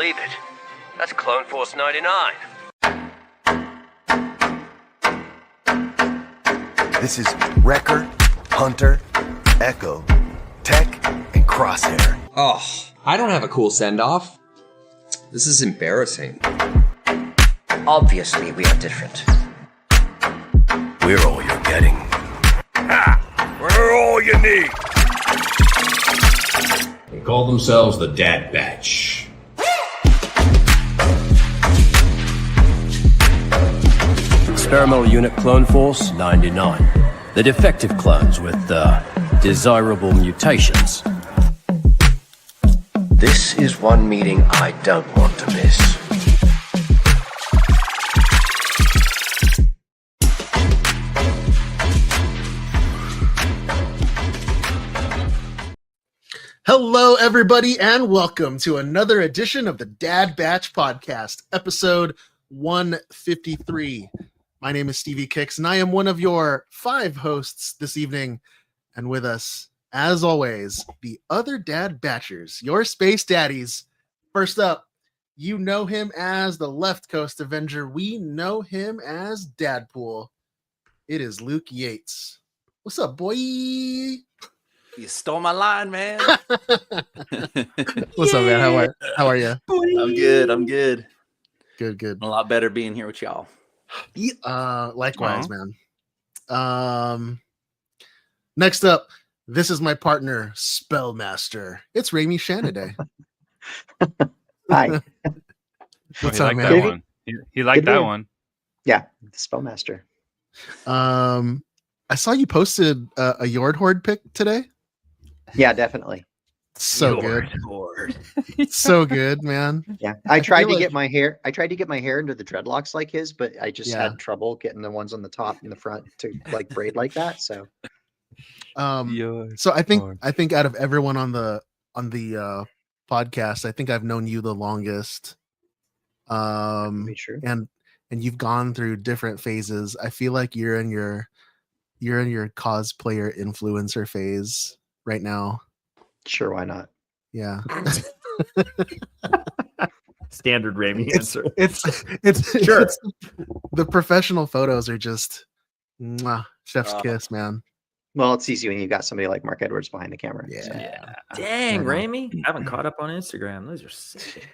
believe it. That's Clone Force 99. This is Wrecker, Hunter, Echo, Tech, and Crosshair. Oh, I don't have a cool send-off. This is embarrassing. Obviously, we are different. We're all you're getting. Ha! We're all you need. They call themselves the Dad Batch. Experimental Unit Clone Force 99. The defective clones with desirable mutations. This is one meeting I don't want to miss. Hello, everybody, and welcome to another edition of the Dad Batch Podcast, episode 153. My name is Stevie Kicks, and I am one of your 5 hosts this evening. And with us, as always, the other Dad Batchers, your space daddies. First up, you know him as the Left Coast Avenger. We know him as Dadpool. It is Luke Yates. What's up, boy? You stole my line, man. What's up, man? How are you? I'm good. Good. A lot better being here with y'all. Likewise, man. Next up, this is my partner, Spellmaster. It's Raimi Shanaday. Hi. What's he up, liked man? that one. He liked that one. Yeah, the Spellmaster. I saw you posted a Yord Horde pic today. Yeah, definitely. So good. So good, man. Yeah, I tried to like- get my hair. I tried to get my hair into the dreadlocks like his, but I just Yeah. had trouble getting the ones on the top and the front to like braid like that. So, So I think out of everyone on the podcast, I think I've known you the longest. be true. And you've gone through different phases. I feel like you're in your cosplayer influencer phase right now. Sure, why not? Yeah. Standard Raimi answer. It's Sure. it's- the professional photos are just mwah, chef's kiss, man. Well, it's easy when you've got somebody like Mark Edwards behind the camera. Yeah. so. Dang, Yeah. Raimi. I haven't caught up on Instagram. Those are sick.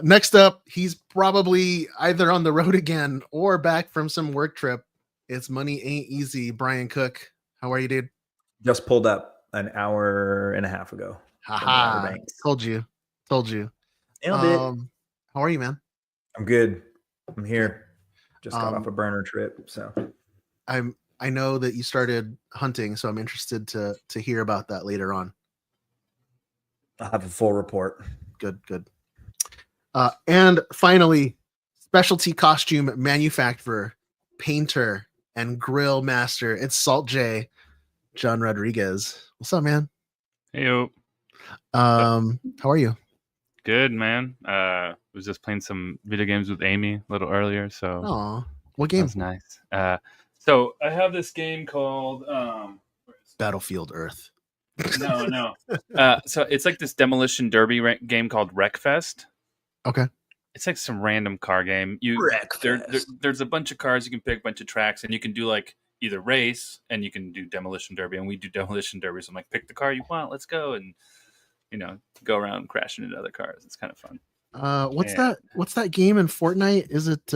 Next up, he's probably either on the road again or back from some work trip. It's Money Ain't Easy. Brian Cook. How are you, dude? Just pulled up an hour and a half ago. Haha. Outer Banks. Told you. Nailed it. How are you, man? I'm good. I'm here. Just got Um, off a burner trip. So I know that you started hunting, so I'm interested to hear about that later on. I'll have a full report. Good. And finally, specialty costume manufacturer, painter, and grill master. It's Salt J, John Rodriguez. What's up, man? Heyo. How are you? Good, man. Was just playing some video games with Amy a little earlier, so Oh, what that game? was nice. So I have this game called Battlefield Earth. no. So it's like this demolition derby game called Wreckfest. Okay. It's like some random car game. There's a bunch of cars you can pick, a bunch of tracks, and you can do like either race and you can do demolition derby, and we do demolition derby. So I'm like, pick the car you want, let's go, and go around crashing into other cars. It's kind of fun. What's that game in Fortnite? Is it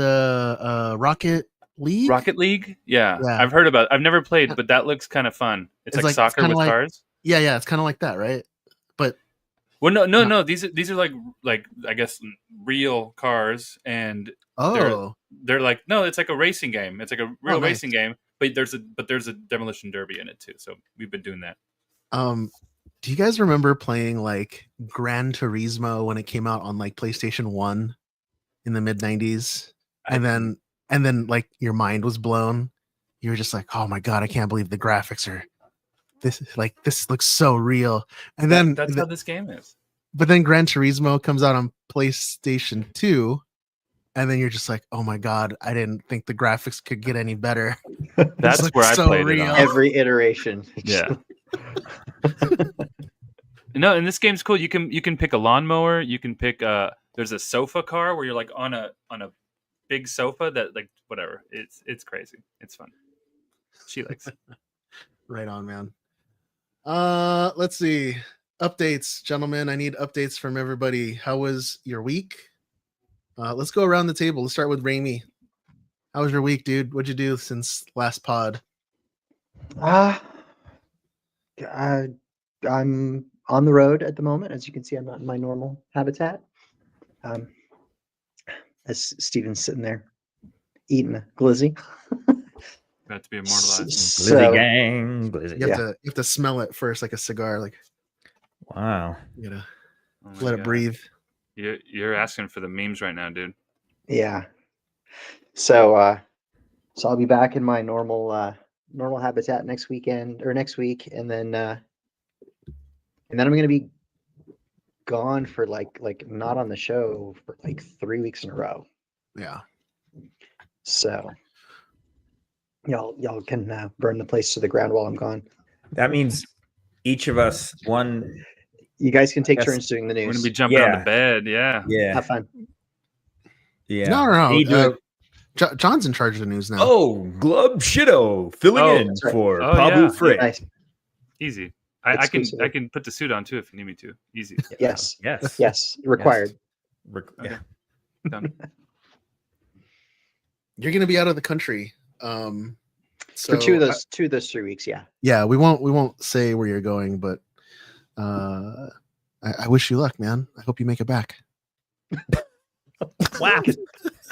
Rocket League? Rocket League? Yeah. I've heard about it. I've never played, but that looks kind of fun. It's like soccer kinda with cars. Yeah, it's kind of like that, right? But Well, no. These are like I guess real cars, and they're like, no, it's like a racing game. It's like a real racing game, but there's a demolition derby in it too. So we've been doing that. Do you guys remember playing like Gran Turismo when it came out on like PlayStation 1 in the mid 90s? And then like your mind was blown. You were just like, "Oh my god, I can't believe the graphics are this looks so real." And then that's how this game is. But then Gran Turismo comes out on PlayStation 2, and then you're just like, "Oh my god, I didn't think the graphics could get any better." That's where I played it on. Every iteration. Yeah. No, and this game's cool. You can pick a lawnmower. You can pick there's a sofa car where you're like on a big sofa that like whatever. It's crazy. It's fun. She likes it. Right on, man. Let's see. Updates, gentlemen. I need updates from everybody. How was your week? Let's go around the table. Let's start with Raimi. How was your week, dude? What'd you do since last pod? I'm on the road at the moment. As you can see, I'm not in my normal habitat. As Steven's sitting there eating a glizzy. About to be immortalized. Glizzy gang. Glizzy. You have to smell it first, like a cigar. Like, Wow. you gotta Oh my let it God. breathe. You're asking for the memes right now, dude. Yeah. So I'll be back in my normal habitat next week, and then I'm gonna be gone for like not on the show for like 3 weeks in a row. Yeah. So y'all can burn the place to the ground while I'm gone. That means each of us one. You guys can take Yes. turns doing the We're news. gonna be jumping on Yeah. the bed. Yeah. Yeah. Have fun. Yeah. No. Me doing- John's in charge of the news now. Oh, Glub Shido filling Oh, in that's right. for Oh, Pablo yeah. Frick. Nice. Easy. I Exclusively. can put the suit on too if you need me to. Easy. Yes. Yes. Yes. Required. Yeah. Done. You're gonna be out of the country. So For two of those 3 weeks, yeah. yeah, we won't say where you're going, but I wish you luck, man. I hope you make it back. Wow.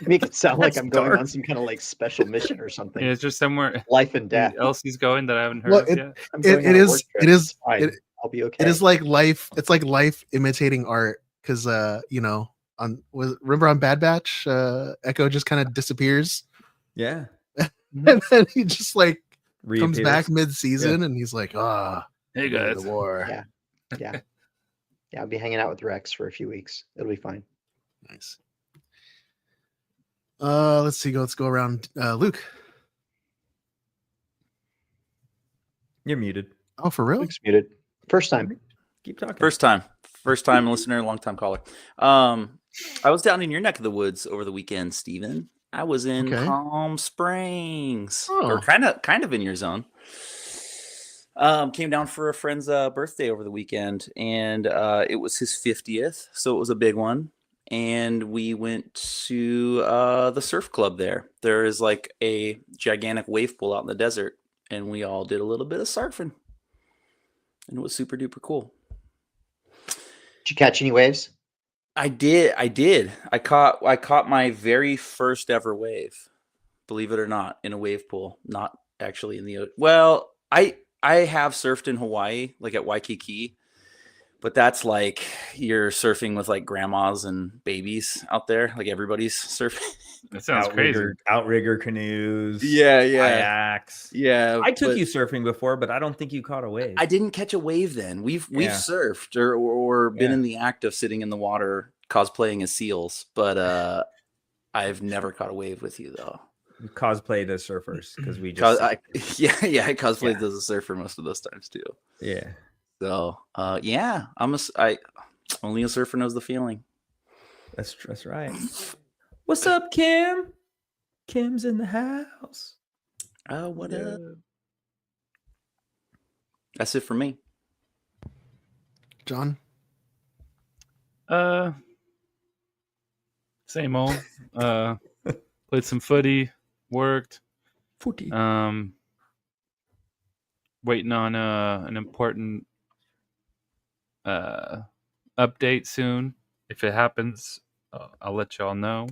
Make it sound like That's I'm going dark. on some kind of like special mission or something. Yeah, it's just somewhere Life and death. else he's going that I haven't heard Well, of yet. I'm It, going it on a is work trip. it is It's fine. it, I'll be okay. it is like life. It's like life imitating art because remember on Bad Batch, Echo just kind of disappears Yeah. and then he just like comes Reappears. back mid-season and he's like, Hey the guys. war. Yeah. Yeah. Yeah, I'll be hanging out with Rex for a few weeks. It'll be fine. Nice. Let's see. Let's go around. Luke. You're muted. Oh, for real? Luke's muted. First time. Keep talking. First time listener, long time caller. I was down in your neck of the woods over the weekend, Steven. I was in Okay. Palm Springs, Oh. or kind of in your zone. Came down for a friend's birthday over the weekend, and it was his 50th, so it was a big one. And we went to the surf club there. There is like a gigantic wave pool out in the desert, and we all did a little bit of surfing, and it was super duper cool. Did you catch any waves? I did. I caught my very first ever wave, believe it or not, in a wave pool. Not actually in the well. I have surfed in Hawaii, like at Waikiki, but that's like you're surfing with like grandmas and babies out there. Like everybody's surfing. That sounds crazy. Outrigger canoes. Yeah. Kayaks. Yeah. I took but you surfing before, but I don't think you caught a wave. I didn't catch a wave then. We've Yeah. surfed or been Yeah. in the act of sitting in the water cosplaying as seals, but I've never caught a wave with you though. We cosplayed as surfers because we just I cosplayed as a surfer most of those times too. yeah. So yeah, I only a surfer knows the feeling. That's right. What's up, Kim? Kim's in the house. Oh, what up? That's it for me. John. Same old. Played some footy, worked. Footy. Waiting on an important update soon. If it happens, I'll let y'all know.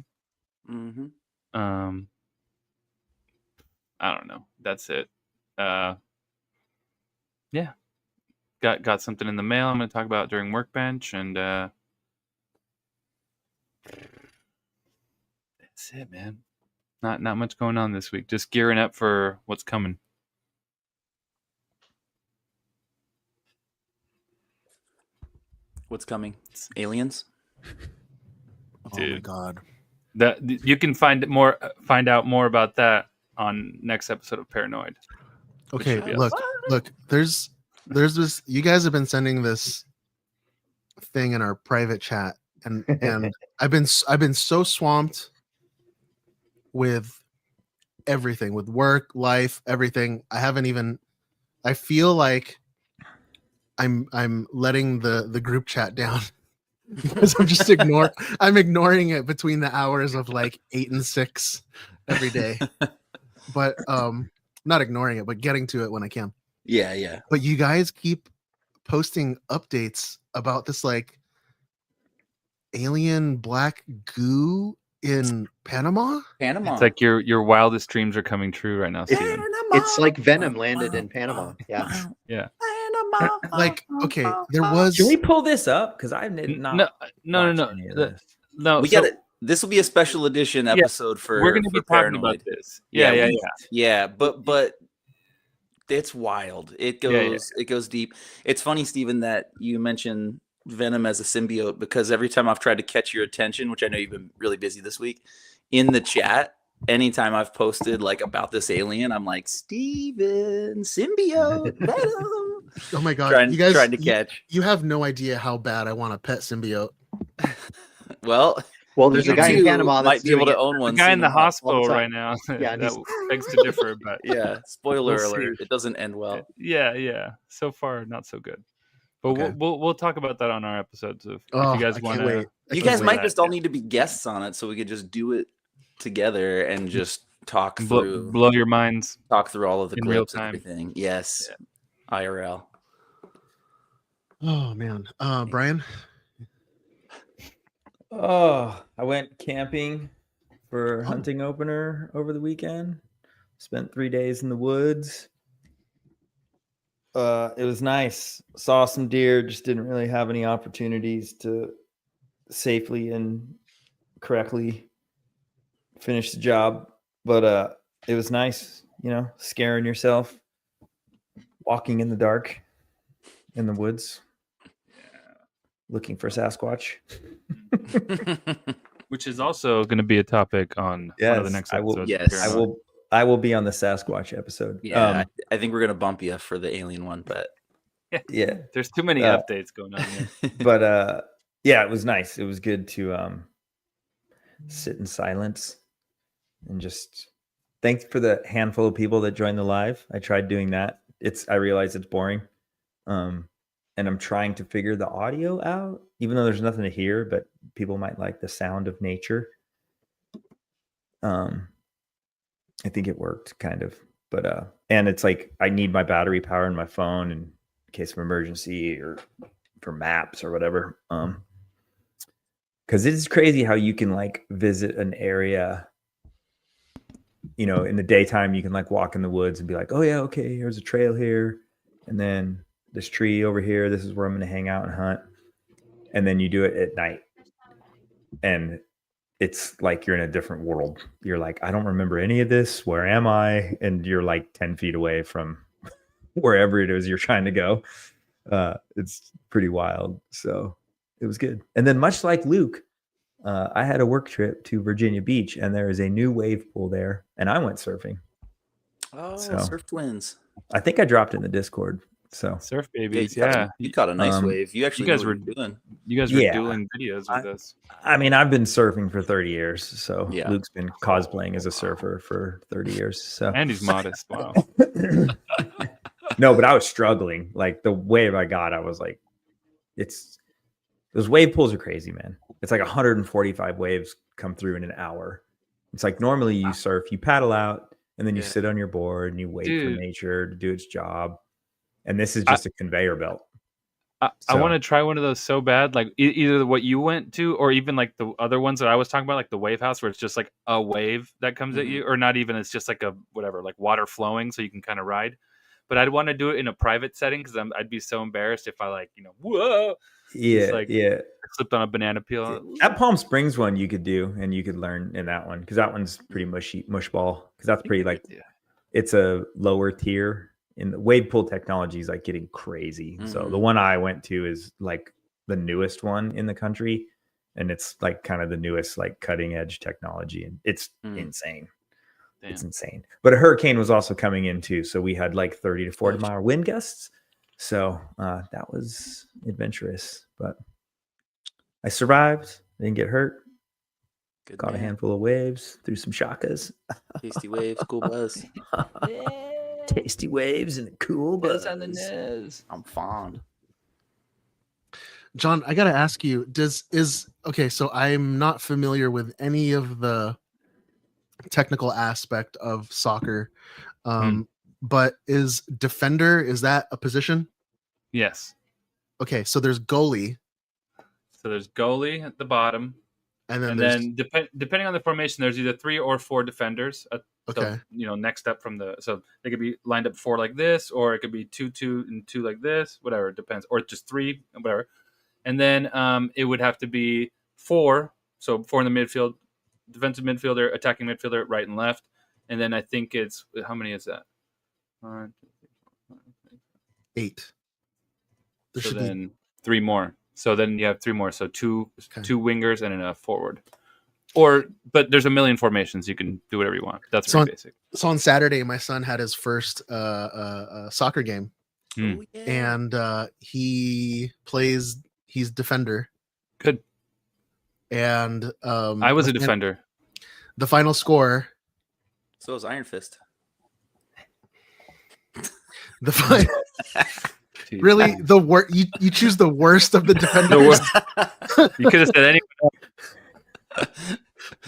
Mm-hmm. I don't know. That's it. Yeah. Got something in the mail I'm going to talk about during Workbench, and that's it, man. Not much going on this week. Just gearing up for what's coming. What's coming? Aliens? Oh my Dude. god. That you can find out more about that on next episode of Paranoid. which Okay, should be look. There's this. You guys have been sending this thing in our private chat, and I've been so swamped with everything, with work, life, everything. I feel like I'm letting the group chat down because I'm ignoring it between the hours of like 8 and 6 every day. But not ignoring it, but getting to it when I can. Yeah. But you guys keep posting updates about this like alien black goo in Panama. It's like your wildest dreams are coming true right now, Steven. It's like Venom landed in Panama. Yeah. Yeah. Like, okay, there was. Can we pull this up? Because I did not. No. We got it. This will be a special edition episode for. We're going to be talking about this. Yeah. But it's wild. It goes deep. It's funny, Steven, that you mentioned Venom as a symbiote, because every time I've tried to catch your attention, which I know you've been really busy this week, in the chat, anytime I've posted like about this alien, I'm like, Steven, symbiote, Venom. Oh my god, trying you guys to catch. You have no idea how bad I want a pet symbiote. Well, there's a guy in Panama that might be able to own one. The guy in the soon. hospital right now. Yeah, that begs to differ, but yeah. Spoiler We'll alert: see. it doesn't end well. Yeah. So far, not so good. But Okay. we'll talk about that on our episodes if Oh, you guys I want can't wait. to. You guys might just all need to be guests on it, so we could just do it together and just talk through blow your minds. Talk through all of the in clips real and time. everything. Yes, IRL. Oh man, Brian. Oh, I went camping for hunting opener over the weekend. Spent 3 days in the woods. It was nice. Saw some deer. Just didn't really have any opportunities to safely and correctly finish the job. But it was nice, scaring yourself, walking in the dark in the woods, looking for Sasquatch. Which is also going to be a topic on one of the next episodes. I will be on the Sasquatch episode. Yeah, I think we're gonna bump you for the alien one, but yeah, there's too many updates going on here. But yeah, it was nice. It was good to sit in silence and just thanks for the handful of people that joined the live. I tried doing that. I realized it's boring. And I'm trying to figure the audio out, even though there's nothing to hear, but people might like the sound of nature. I think it worked kind of, but and it's like I need my battery power in my phone in case of emergency or for maps or whatever. Because it is crazy how you can like visit an area, in the daytime you can like walk in the woods and be like, oh yeah, okay, here's a trail here, and then this tree over here, this is where I'm going to hang out and hunt. And then you do it at night. And it's like you're in a different world. You're like, I don't remember any of this. Where am I? And you're like 10 feet away from wherever it is you're trying to go. It's pretty wild. So it was good. And then much like Luke, I had a work trip to Virginia Beach, and there is a new wave pool there. And I went surfing. Oh, surf twins. I think I dropped it in the Discord. So surf babies, you caught a nice wave. You actually, you guys were doing. You guys were doing videos with us. I mean, I've been surfing for 30 years, so Yeah. Luke's been cosplaying as a surfer for 30 years. So And he's modest. Wow. No, but I was struggling. Like the wave I got, I was like, those wave pools are crazy, man. It's like 145 waves come through in an hour. It's like normally you surf, you paddle out, and then you sit on your board and you wait for nature to do its job. And this is just a conveyor belt. I want to try one of those so bad, like either what you went to, or even like the other ones that I was talking about, like the wave house, where it's just like a wave that comes at you, or not even. It's just like a whatever, like water flowing, so you can kind of ride. But I'd want to do it in a private setting because I'd be so embarrassed if I whoa, slipped on a banana peel. That Palm Springs one you could do, and you could learn in that one because that one's pretty mush ball. Because that's pretty it's a lower tier. In the wave pool technology is like getting crazy. So the one I went to is like the newest one in the country, and it's like kind of the newest like cutting edge technology, and it's insane. Damn. It's insane. But a hurricane was also coming in too, so we had like 30 to 40 mile wind gusts. So that was adventurous, but I survived. Didn't get hurt. Good Caught a man. handful of waves. Threw some shakas. Tasty waves, cool buzz. Tasty waves and a cool buzz. I'm fond. John, I gotta ask you, okay, so I'm not familiar with any of the technical aspect of soccer. But is defender, is that a position? Yes. Okay, so there's goalie. So there's goalie at the bottom. And then, depending on the formation, there's either 3 or 4 defenders. Okay. So, next up from so they could be lined up 4 like this, or it could be 2, 2, and 2 like this, whatever. It depends. Or just 3, whatever. And then it would have to be 4. So 4 in the midfield, defensive midfielder, attacking midfielder, right and left. And then I think it's, how many is that? 1, 2, 3, 4, 5, 6, 8. There so should then be 3 more. So then you have 3 more. So two wingers and a forward. But there's a million formations. You can do whatever you want. That's very basic. So on Saturday, my son had his first soccer game. Oh, yeah. And he's defender. Good. And I was a defender. The final score. So is Iron Fist. The final. Really, the worst. You choose the worst of the defenders. You could have said anyone else.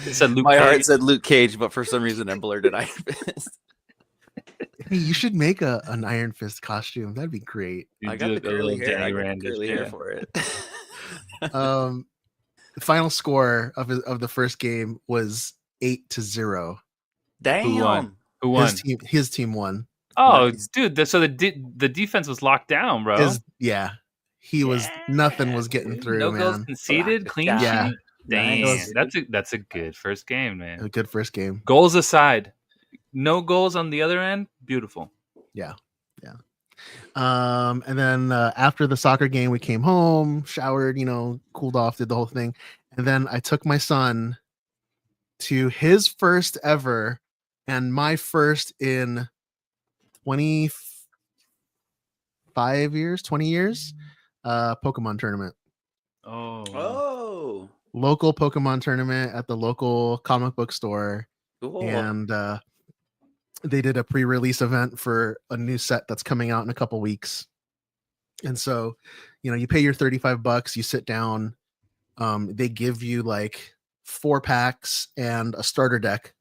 It said Luke My heart Cage. said Luke Cage, but for some reason I blurted Iron Fist. Hey, you should make an Iron Fist costume. That'd be great. I got the curly hair. I got the curly hair for it. The final score of the first game was 8-0. Damn. Who won? His team won. Oh, dude! So the defense was locked down, bro. He was nothing was getting through. No man. goals conceded, clean Yeah. sheet. Damn, Nice. that's a good first game, man. A good first game. Goals aside, no goals on the other end. Beautiful. Yeah. And then after the soccer game, we came home, showered, cooled off, did the whole thing, and then I took my son to his first ever and my first in 20 years Pokemon tournament. Oh. Local Pokemon tournament at the local comic book store. Cool. And they did a pre-release event for a new set that's coming out in a couple weeks. And so, you pay your $35, you sit down, they give you like 4 packs and a starter deck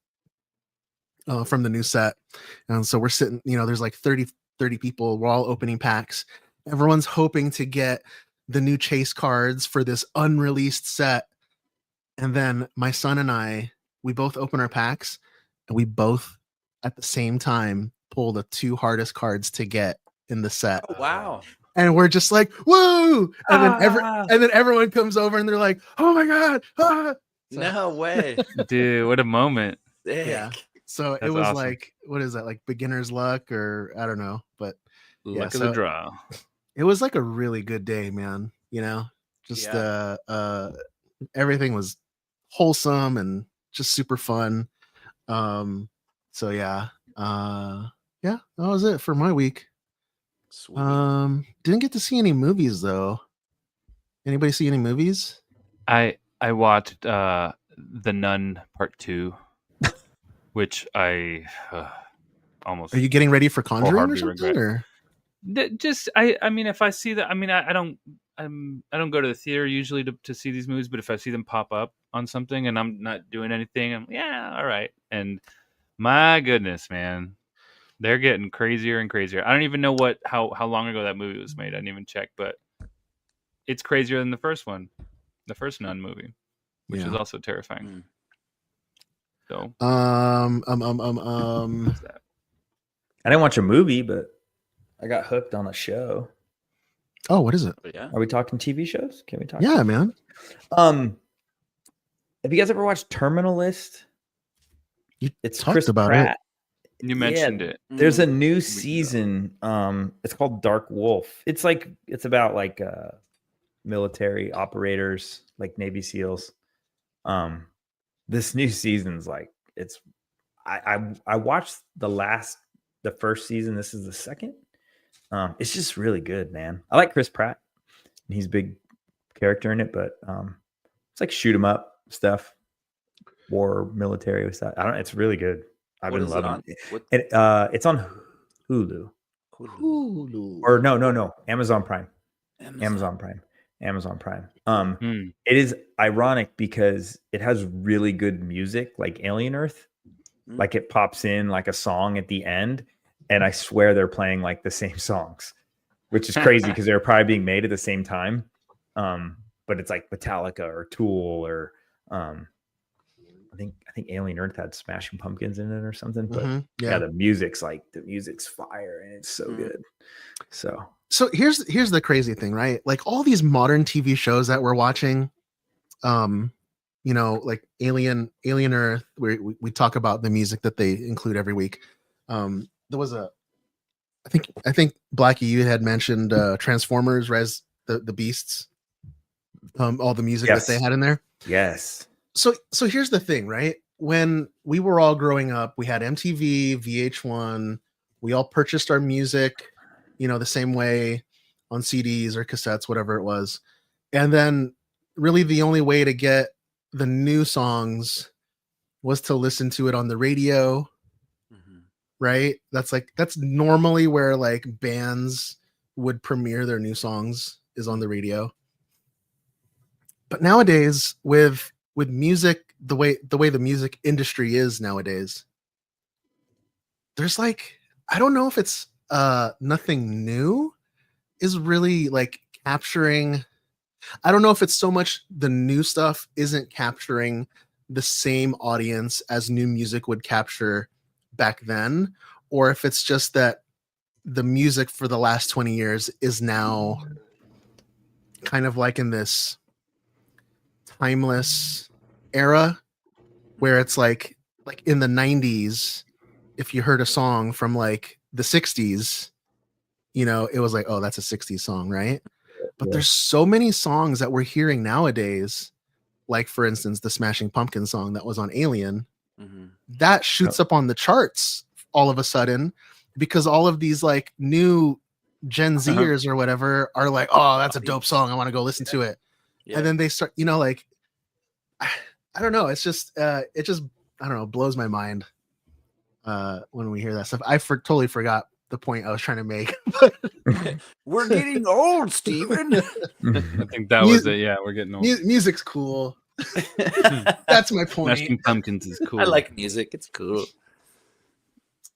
from the new set. And so we're sitting, there's like 30 people. We're all opening packs. Everyone's hoping to get the new chase cards for this unreleased set. And then my son and we both open our packs and we both at the same time pull the 2 hardest cards to get in the set. Oh, wow. And we're just like, whoa! And then everyone comes over and they're like, oh my god! Ah! No way. Dude, what a moment. Yeah. So That's it was awesome. like, what is that? Like beginner's luck, or I don't know, but Luck of the draw. It was like a really good day, man. Just everything was wholesome and just super fun. So yeah, that was it for my week. Sweet. Didn't get to see any movies though. Anybody see any movies? I watched The Nun Part 2, which I almost. Are you getting ready for Conjuring or wholeheartedly something? regret. Or Just I mean, if I see that, I mean, I don't go to the theater usually to see these movies, but if I see them pop up on something and I'm not doing anything, I'm all right. And my goodness, man, they're getting crazier and crazier. I don't even know how long ago that movie was made. I didn't even check, but it's crazier than the first one, the first Nun movie, which is also terrifying. So I didn't watch a movie, but I got hooked on a show. Oh, what is it? Yeah. Are we talking TV shows? Can we talk? Yeah, man. Have you guys ever watched Terminal List? It's talked Chris about Pratt. You mentioned it. There's a new season. It's called Dark Wolf. It's about like military operators, like Navy SEALs. This new season's like I watched the first season. This is the second. It's just really good, man. I like Chris Pratt. He's a big character in it, but like shoot 'em up stuff, war military stuff. I don't. It's really good. I've What been is it loving on? it. What- It's on Hulu. Hulu. Or no, Amazon Prime. Amazon Prime. It is ironic because it has really good music, like Alien Earth. Like it pops in like a song at the end, and I swear they're playing like the same songs, which is crazy because they're probably being made at the same time. But it's like Metallica or Tool or I think Alien Earth had Smashing Pumpkins in it or something. But yeah, the music's fire and it's so good. So here's the crazy thing, right? Like all these modern TV shows that we're watching, like Alien Earth, where we talk about the music that they include every week. There was I think Blackie, you had mentioned Transformers, Res the Beasts, all the music that they had in there. Yes. So here's the thing, right? When we were all growing up, we had MTV, VH1. We all purchased our music, the same way on CDs or cassettes, whatever it was. And then really the only way to get the new songs was to listen to it on the radio. Right? That's normally where like bands would premiere their new songs, is on the radio. But nowadays with music, the way the music industry is nowadays, there's like, I don't know if it's nothing new is really like capturing. I don't know if it's so much the new stuff isn't capturing the same audience as new music would capture back then, or if it's just that the music for the last 20 years is now kind of like in this timeless era where it's like in the 90s, if you heard a song from like the 60s, it was like, oh, that's a 60s song, right? But there's so many songs that we're hearing nowadays, like for instance the Smashing Pumpkins song that was on Alien, that shoots up on the charts all of a sudden because all of these like new Gen Zers or whatever are like, oh, that's a dope song, I want to go listen to it. And then they start, like, I don't know, it's just it just, I don't know, blows my mind when we hear that stuff. I totally forgot the point I was trying to make. We're getting old, Steven. I think that was it. Yeah, we're getting old. Music's cool. That's my point. Smashing Pumpkins is cool. I like music. It's cool.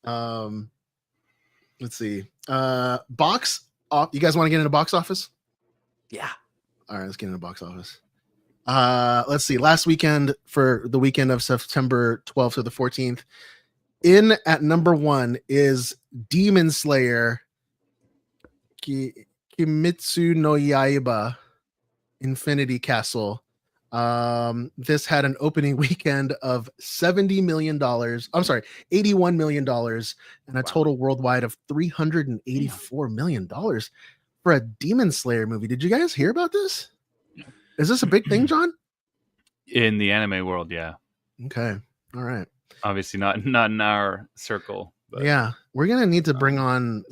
Let's see. Box off. You guys want to get into box office? Yeah. All right, let's get into box office. Let's see. Last weekend, for the weekend of September 12th to the 14th, in at number 1 is Demon Slayer Kimetsu no Yaiba Infinity Castle. This had an opening weekend of $70 million. I'm sorry, $81 million, and a total worldwide of $384 million for a Demon Slayer movie. Did you guys hear about this? Is this a big thing, John? In the anime world, yeah. Okay. All right. Obviously not in our circle. But yeah, we're gonna need to bring on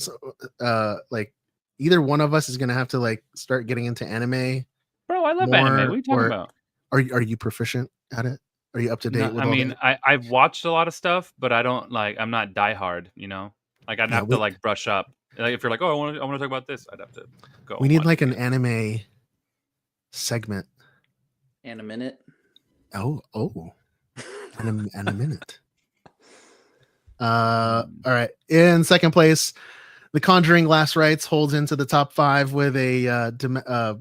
like either one of us is gonna have to like start getting into anime. Bro, I love anime. What are you talking about? Are you proficient at it? Are you up to date? No, I've watched a lot of stuff, but I don't like. I'm not diehard. Like I'd have to like brush up. Like if you're like, oh, I want to talk about this, I'd have to go. We need like an anime segment. And a minute. Oh, and a minute. All right. In second place, The Conjuring: Last Rites holds into the top 5 with a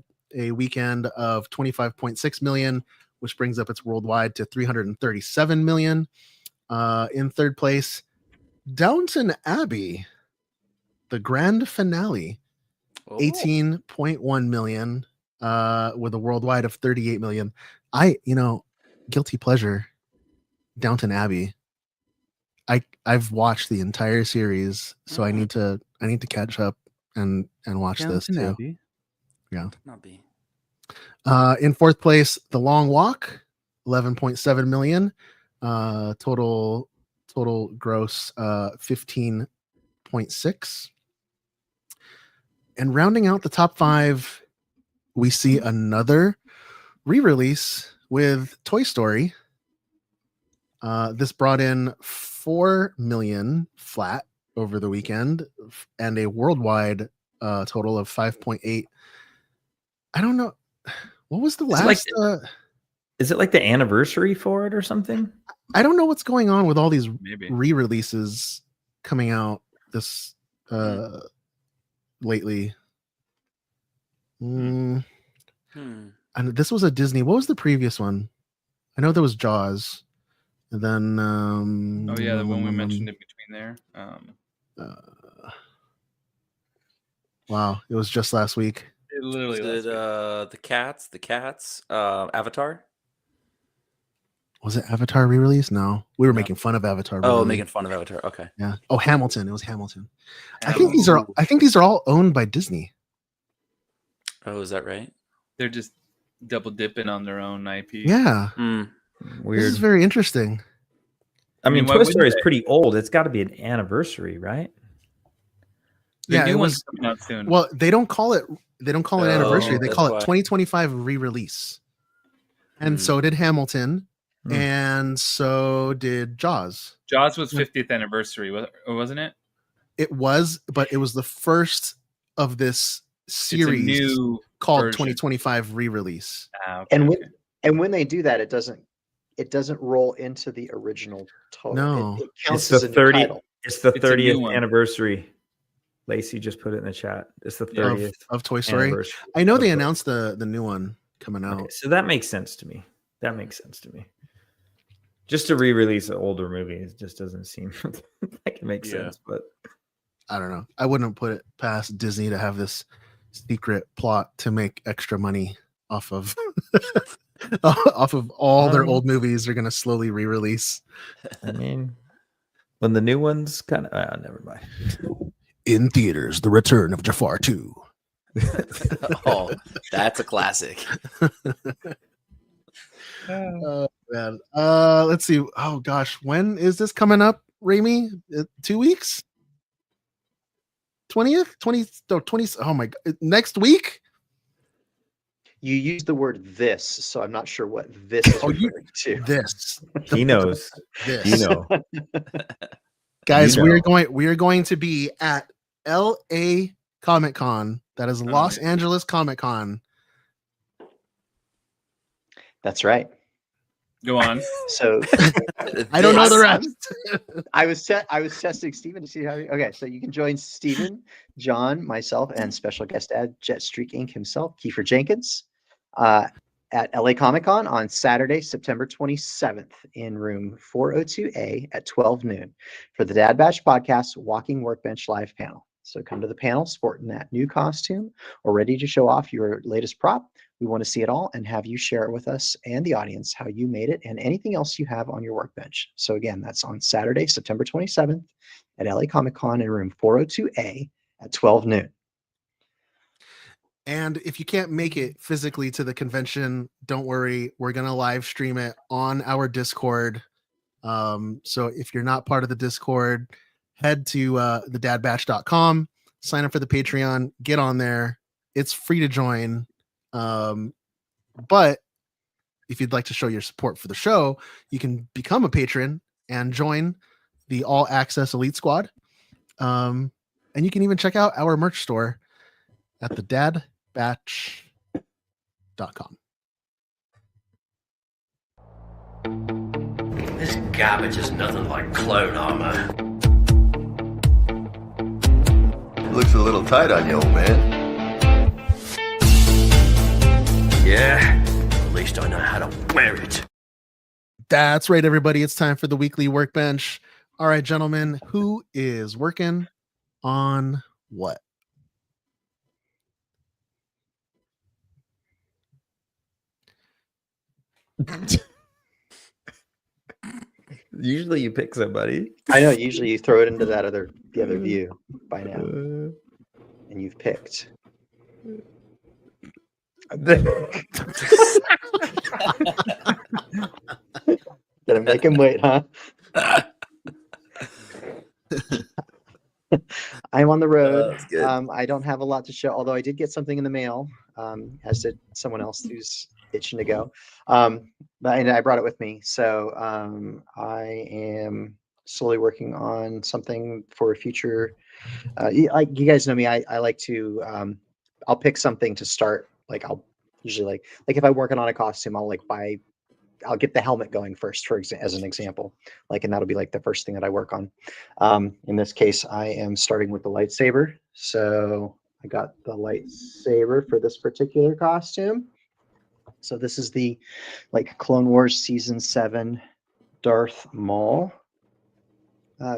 weekend of 25.6 million, which brings up its worldwide to 337 million. In third place, Downton Abbey, the grand finale, 18.1 million, with a worldwide of 38 million. Guilty pleasure, Downton Abbey. I've watched the entire series, so I need to catch up and watch this too. Abbey. Yeah. Not be. In fourth place, The Long Walk, 11.7 million. Total gross 15.6. And rounding out the top 5, we see another re-release with Toy Story. This brought in 4 million flat over the weekend and a worldwide total of 5.8. I don't know. What was the last? Is it like the anniversary for it or something? I don't know what's going on with all these Maybe. re-releases coming out this lately. And this was a Disney. What was the previous one? I know there was Jaws. And then oh yeah, the one we mentioned in between there. Wow, it was just last week. It literally Did the cats, Avatar? Was it Avatar re-release? No, we were making fun of Avatar. Oh, re-release. making fun of Avatar. Okay. Yeah. Oh, Hamilton. It was Hamilton. I think these are all owned by Disney. Oh, is that right? They're just double dipping on their own IP. Yeah. Weird. This is very interesting. I mean, why Toy wouldn't Story is they? pretty old. It's got to be an anniversary, right? The Yeah, new it one's was. coming out soon. Well, they don't call it. They don't call it anniversary. They that's call it why. 2025 re-release. And so did Hamilton, and so did Jaws. Jaws was 50th anniversary, wasn't it? It was, but it was the first of this series new called version. 2025 re-release. And when they do that, it doesn't roll into the original total. No. It counts It's as the a new 30. title. It's the It's a new 30th one. anniversary. Lacey just put it in the chat. It's the 30th Of Toy Story. anniversary I know of they Toy- announced the new one coming out. Okay, so that makes sense to me. Just to re-release an older movie, it just doesn't seem like it makes sense. But I don't know. I wouldn't put it past Disney to have this secret plot to make extra money off of off of all their old movies. They're going to slowly re-release. I mean, when the new ones kind of never mind. In theaters, The Return of Jafar 2. Oh, that's a classic. Oh man. Let's see. Oh gosh, when is this coming up, Raimi? 2 weeks? 20th? 20. Oh my god. Next week? You use the word "this," so I'm not sure what this is referring to. This. He knows. This. You know. Guys, You we know. are going to be at LA Comic Con. That is Los Angeles Comic Con. That's right. Go on. So I don't know the rest. I was testing Steven to see how. Okay, so you can join Steven, John, myself, and special guest ad Jetstreak Inc. himself, Kiefer Jenkins, at LA Comic Con on Saturday, September 27th, in room 402A at 12 noon for the Dad Batch Podcast Walking Workbench Live panel. So come to the panel sporting that new costume or ready to show off your latest prop. We want to see it all and have you share it with us and the audience how you made it and anything else you have on your workbench. So again, that's on Saturday, September 27th at LA Comic Con in room 402A at 12 noon. And if you can't make it physically to the convention, don't worry. We're going to live stream it on our Discord. So if you're not part of the Discord, head to thedadbatch.com, sign up for the Patreon, get on there. It's free to join. But if you'd like to show your support for the show, you can become a patron and join the All Access Elite Squad. And you can even check out our merch store at thedadbatch.com. This garbage is nothing like clone armor. Looks a little tight on you, old man. Yeah, at least I know how to wear it. That's right, everybody. It's time for the weekly workbench. All right, gentlemen, who is working on what? Usually you pick somebody. I know. Usually you throw it into the other view by now, and you've picked. Gonna make him wait, huh? I'm on the road. That's good. I don't have a lot to show, although I did get something in the mail, as did someone else who's itching to go. And I brought it with me. So I am slowly working on something for a future. Like you guys know me, I like to I'll pick something to start. Like I'll usually like if I'm working on a costume, I'll get the helmet going first, as an example. Like, and that'll be like the first thing that I work on. In this case, I am starting with the lightsaber. So I got the lightsaber for this particular costume. So this is the like Clone Wars Season 7 Darth Maul,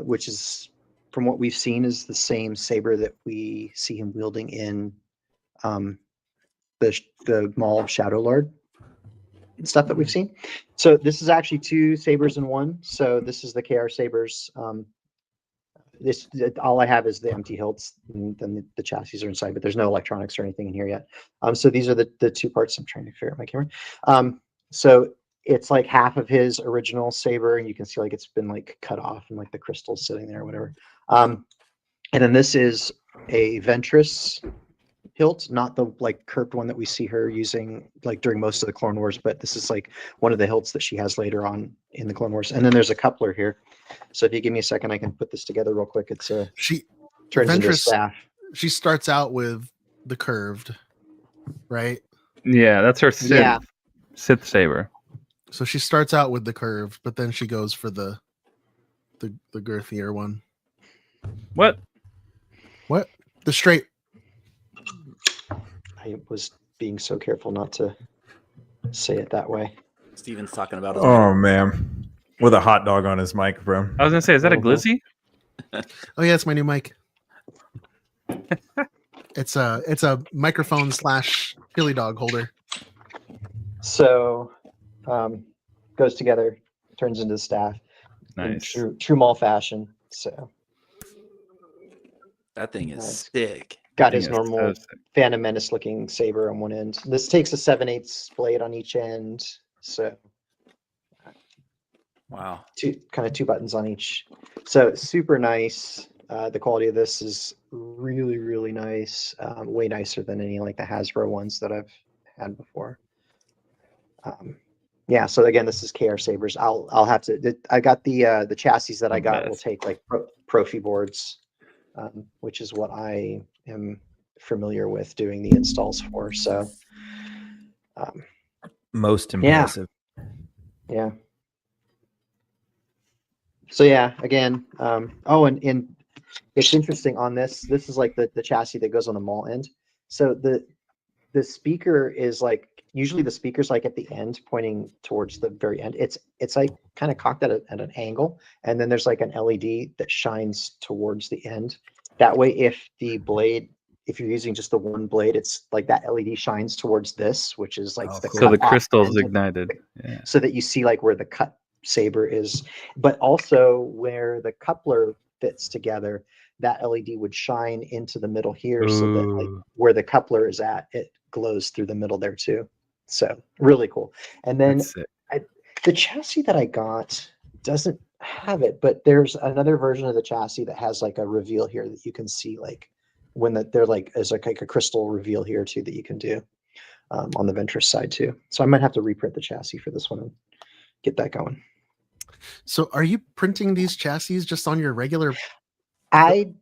which is, from what we've seen, is the same saber that we see him wielding in the Maul Shadow Lord stuff that we've seen. So this is actually 2 sabers in one. So this is the KR sabers. This all I have is the empty hilts, and then the chassis are inside, but there's no electronics or anything in here yet. So these are the 2 parts. I'm trying to figure out my camera. So it's like half of his original saber, and you can see like it's been like cut off and like the crystals sitting there or whatever. And then this is a Ventress hilt, not the like curved one that we see her using like during most of the Clone Wars, but this is like one of the hilts that she has later on in the Clone Wars. And then there's a coupler here. So if you give me a second, I can put this together real quick. It's turns into a staff. She starts out with the curved, right? Yeah, that's her Sith saber. So she starts out with the curved, but then she goes for the girthier one. What? The straight. I was being so careful not to say it that way. Steven's talking about his Oh man, with a hot dog on his mic, bro. I was gonna say, is that a glizzy? Oh yeah, it's my new mic. It's a microphone / chili dog holder. So goes together, turns into the staff. Nice. In true Maul fashion. So that thing is sick. Got his normal Phantom Menace looking saber on one end. This takes a 7/8 blade on each end. So wow. 2 buttons on each. So super nice. The quality of this is really, really nice. Way nicer than any like the Hasbro ones that I've had before. Yeah, so again, this is KR sabers. I'll have to. I got the chassis that I got will take like Profi boards, which is what I am familiar with doing the installs for. So most impressive. Yeah. So yeah, again. And it's interesting on this. This is like the chassis that goes on the Maul end. So the speaker is like, usually the speaker's like at the end pointing towards the very end. It's like kind of cocked at an angle, and then there's like an LED that shines towards the end. That way, if you're using just the one blade, it's like that LED shines towards this, which is like so the crystal's ignited. Yeah. So that you see like where the cut saber is, but also where the coupler fits together, that LED would shine into the middle here. So that like where the coupler is at, it glows through the middle there too. So really cool. And then the chassis that I got doesn't have it, but there's another version of the chassis that has like a reveal here that you can see, like when they're like, there's like a crystal reveal here too that you can do on the Ventress side too. So I might have to reprint the chassis for this one and get that going. So are you printing these chassis just on your regular? I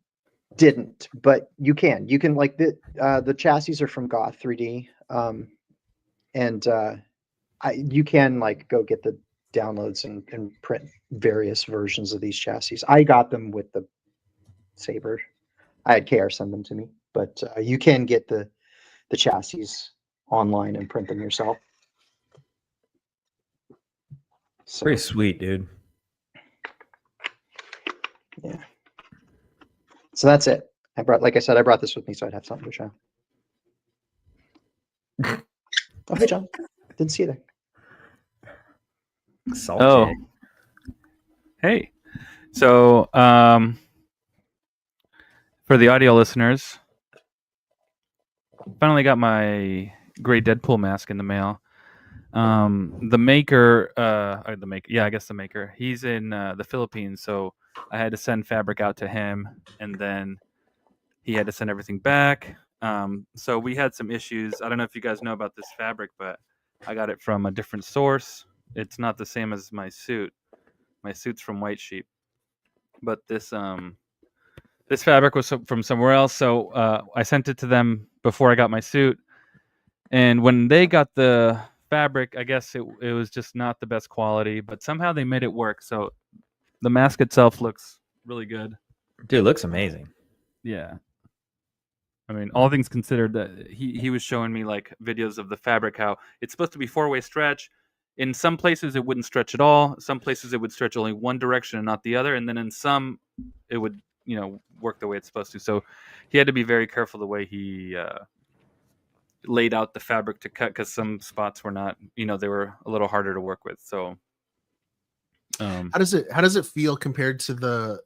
didn't, but you can like the chassis are from Goth 3D. And you can like go get the downloads and print various versions of these chassis. I got them with the saber. I had KR send them to me, but you can get the chassis online and print them yourself. So, pretty sweet, dude. Yeah. So that's it. I brought this with me so I'd have something to show. Oh, hey, John. Didn't see you there. Salty. Oh. Hey. So, for the audio listeners, finally got my gray Deadpool mask in the mail. The maker, he's in the Philippines, so I had to send fabric out to him, and then he had to send everything back. So we had some issues. I don't know if you guys know about this fabric, but I got it from a different source. It's not the same as my suit. My suit's from White Sheep, but this fabric was from somewhere else. So I sent it to them before I got my suit, and when they got the fabric, I guess it was just not the best quality, but somehow they made it work. So the mask itself looks really good. Dude, it looks amazing. Yeah. I mean, all things considered, that he was showing me like videos of the fabric, how it's supposed to be 4-way stretch. In some places it wouldn't stretch at all. Some places it would stretch only one direction and not the other. And then in some it would, work the way it's supposed to. So he had to be very careful the way he laid out the fabric to cut, because some spots were not, they were a little harder to work with. So how does it feel compared to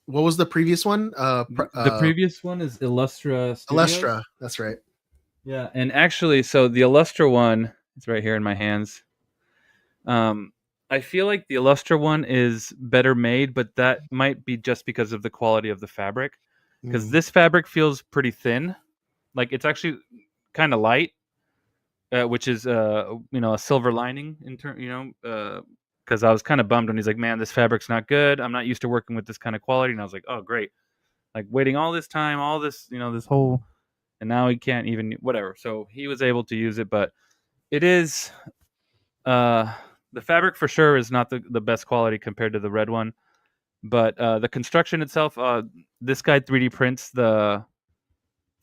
what was the previous one? The previous one is Illustra Studios. Illustra, that's right. Yeah, and actually, so the Illustra one is right here in my hands. I feel like the Illustra one is better made, but that might be just because of the quality of the fabric. Because this fabric feels pretty thin, like it's actually kind of light, which is a silver lining in turn. Because I was kind of bummed when he's like, "Man, this fabric's not good. I'm not used to working with this kind of quality." And I was like, "Oh, great!" Like waiting all this time, all this, this whole, and now he can't even whatever. So he was able to use it, but it is, the fabric for sure is not the best quality compared to the red one, but the construction itself, this guy 3D prints the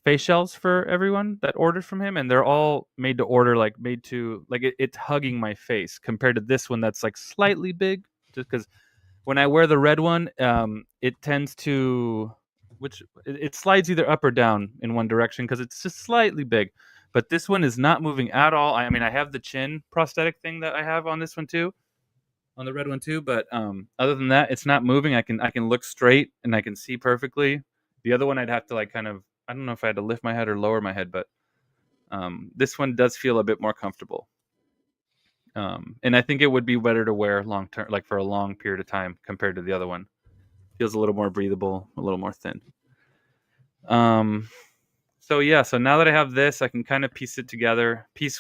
face shells for everyone that ordered from him, and they're all made to order, like it's hugging my face compared to this one that's like slightly big, just because when I wear the red one, it tends to, it slides either up or down in one direction because it's just slightly big, but this one is not moving at all. I mean, I have the chin prosthetic thing that I have on this one too, on the red one too, but other than that, it's not moving. I can look straight and I can see perfectly. The other one I'd have to like kind of, I don't know if I had to lift my head or lower my head, but this one does feel a bit more comfortable. And I think it would be better to wear long term, like for a long period of time, compared to the other one. Feels a little more breathable, a little more thin. So now that I have this, I can kind of piece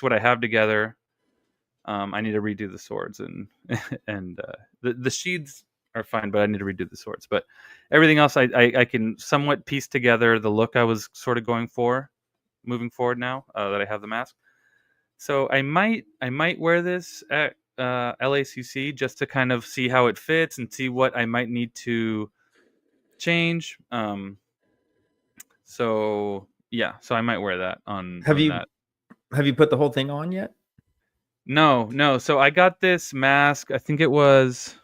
what I have together. I need to redo the swords and the sheaths are fine, but I need to redo the swords. But everything else, I can somewhat piece together the look I was sort of going for, moving forward now that I have the mask. So I might wear this at LACC just to kind of see how it fits and see what I might need to change. So I might wear that on. Have you put the whole thing on yet? No. So I got this mask. I think it was.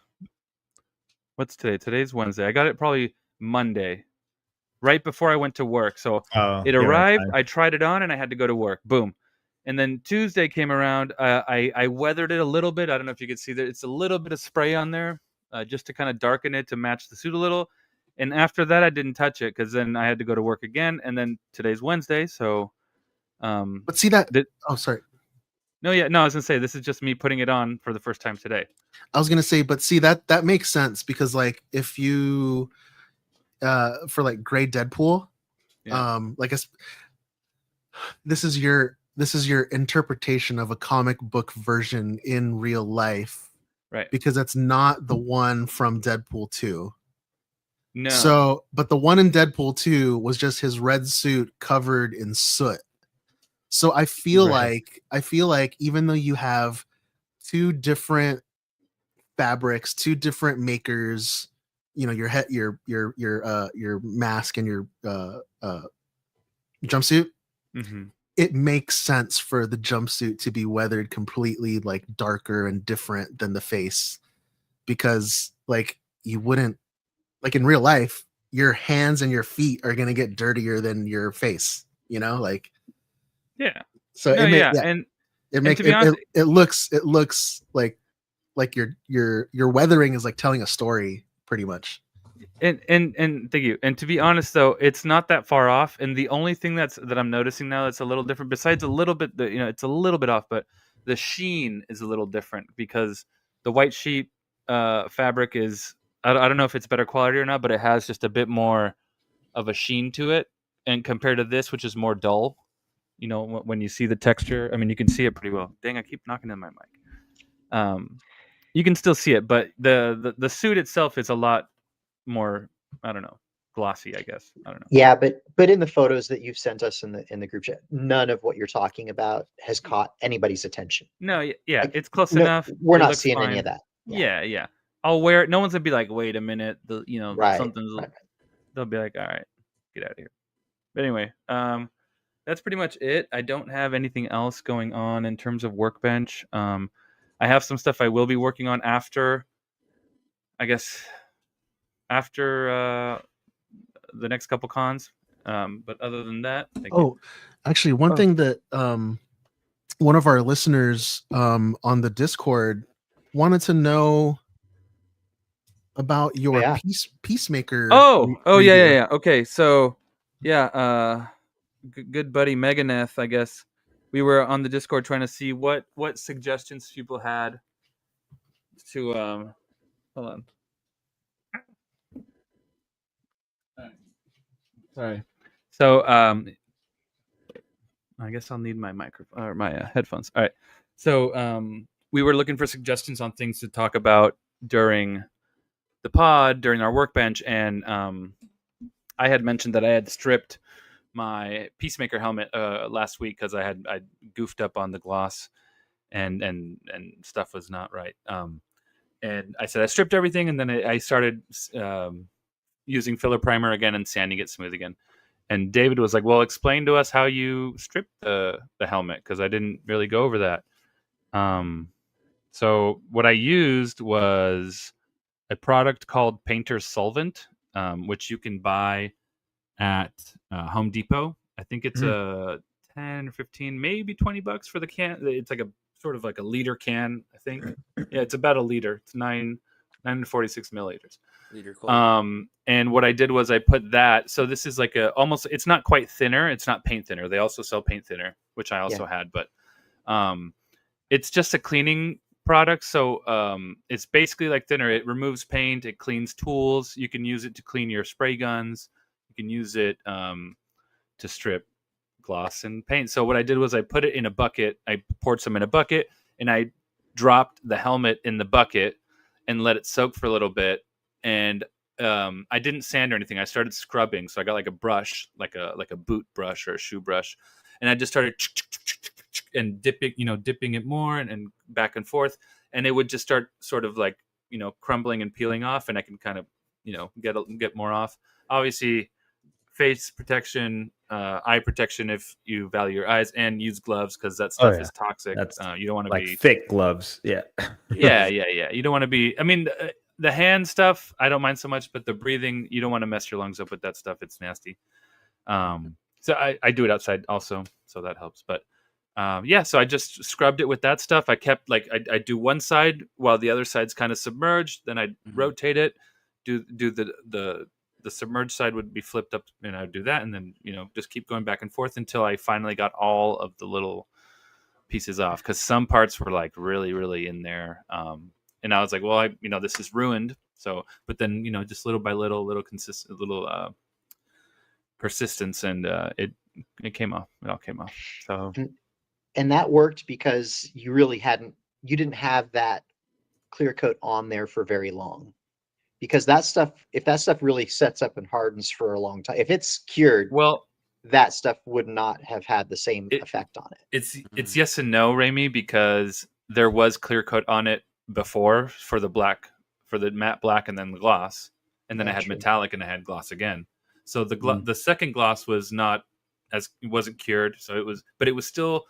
What's today? Today's Wednesday. I got it probably Monday, right before I went to work. So it arrived. I tried it on, and I had to go to work. Boom. And then Tuesday came around. I weathered it a little bit. I don't know if you could see that. It's a little bit of spray on there, just to kind of darken it to match the suit a little. And after that, I didn't touch it because then I had to go to work again. And then today's Wednesday, so. But see that. Sorry. No, I was gonna say this is just me putting it on for the first time today. I was gonna say, but see that makes sense because like if you, for like Gray Deadpool, this is your interpretation of a comic book version in real life, right? Because that's not the one from Deadpool 2. No. So, but the one in Deadpool 2 was just his red suit covered in soot. So I feel like even though you have two different fabrics, two different makers, your head, your mask and your jumpsuit, it makes sense for the jumpsuit to be weathered completely like darker and different than the face, because like you wouldn't, like in real life, your hands and your feet are going to get dirtier than your face, like. Yeah. So it looks like your weathering is like telling a story pretty much. And thank you. And to be honest though, it's not that far off. And the only thing that I'm noticing now that's a little different, besides a little bit, it's a little bit off, but the sheen is a little different because the White Sheep fabric is, I don't know if it's better quality or not, but it has just a bit more of a sheen to it, and compared to this, which is more dull. You know, when you see the texture, I mean, you can see it pretty well. Dang, I keep knocking in my mic. You can still see it, but the suit itself is a lot more, I don't know, glossy, I guess. I don't know. Yeah, but in the photos that you've sent us in the group chat, none of what you're talking about has caught anybody's attention. No, yeah, Like, it's close no, enough. we're It not looks seeing any fine. of that. Yeah. I'll wear it. No one's gonna be like, wait a minute, Right, something's. right. They'll be like, all right, get out of here. But anyway, that's pretty much it. I don't have anything else going on in terms of Workbench. I have some stuff I will be working on after the next couple cons. But other than that, thank you. Actually, one thing that one of our listeners on the Discord wanted to know about your Peacemaker. Yeah. Okay, so good buddy Meganeth, I guess. We were on the Discord trying to see what suggestions people had to hold on. Sorry. So I guess I'll need my microphone or my headphones. All right. So we were looking for suggestions on things to talk about during the pod, during our Workbench, and I had mentioned that I had stripped my Peacemaker helmet last week because I goofed up on the gloss and stuff was not right. And I said I stripped everything, and then I started using filler primer again and sanding it smooth again. And David was like, well, explain to us how you stripped the helmet, because I didn't really go over that. So what I used was a product called Painter's Solvent, which you can buy at Home Depot. I think it's a 10 or 15, maybe $20 for the can. It's like a sort of like a liter can, I think. Yeah, it's about a liter. It's 946 milliliters. And what I did was I put that. So this is like it's not quite thinner. It's not paint thinner. They also sell paint thinner, which I also had, but it's just a cleaning product. So it's basically like thinner. It removes paint. It cleans tools. You can use it to clean your spray guns. You can use it to strip gloss and paint. So what I did was I put it in a bucket. I poured some in a bucket, and I dropped the helmet in the bucket and let it soak for a little bit. And I didn't sand or anything. I started scrubbing. So I got like a brush, like a boot brush or a shoe brush, and I just started and dipping it more and back and forth, and it would just start sort of like crumbling and peeling off, and I can kind of get more off. Obviously, face protection, eye protection if you value your eyes, and use gloves because that stuff is toxic. You don't want to like be thick gloves. Yeah. yeah. You don't want to be. I mean, the hand stuff I don't mind so much, but the breathing, you don't want to mess your lungs up with that stuff. It's nasty. So I do it outside also, so that helps. But so I just scrubbed it with that stuff. I kept I do one side while the other side's kind of submerged. Then I rotate it. Do the submerged side would be flipped up, and I would do that, and then just keep going back and forth until I finally got all of the little pieces off, because some parts were like really, really in there. And I was like, well, this is ruined. So, but then just little by little consistent, little persistence, and it came off. It all came off. So, and that worked because you didn't have that clear coat on there for very long. Because if that stuff really sets up and hardens for a long time, if it's cured, well, that stuff would not have had the same effect on it. It's yes and no, Ramey, because there was clear coat on it before for the matte black, and then the gloss, and then I had metallic, and I had gloss again. So the second gloss was it wasn't cured, so it was still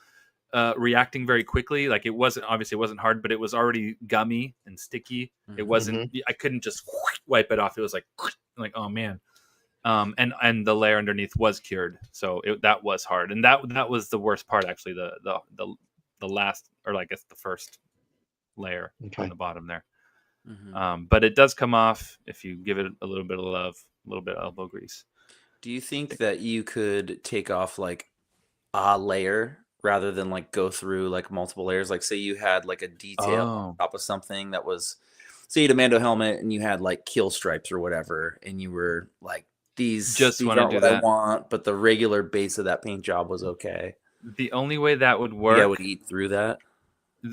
reacting very quickly. Like it wasn't hard, but it was already gummy and sticky. It wasn't. I couldn't just wipe it off. It was like oh man. And the layer underneath was cured, so that was hard, and that was the worst part actually. The last, or I guess the first layer on the bottom there. But it does come off if you give it a little bit of love, a little bit of elbow grease. Do you think that you could take off like a layer rather than like go through like multiple layers? Like say you had like a detail on top of something that was, say you had a Mando helmet and you had like kill stripes or whatever, and you were like, these want to do what that. I want, but the regular base of that paint job was okay. The only way that would work. Yeah, would eat through that.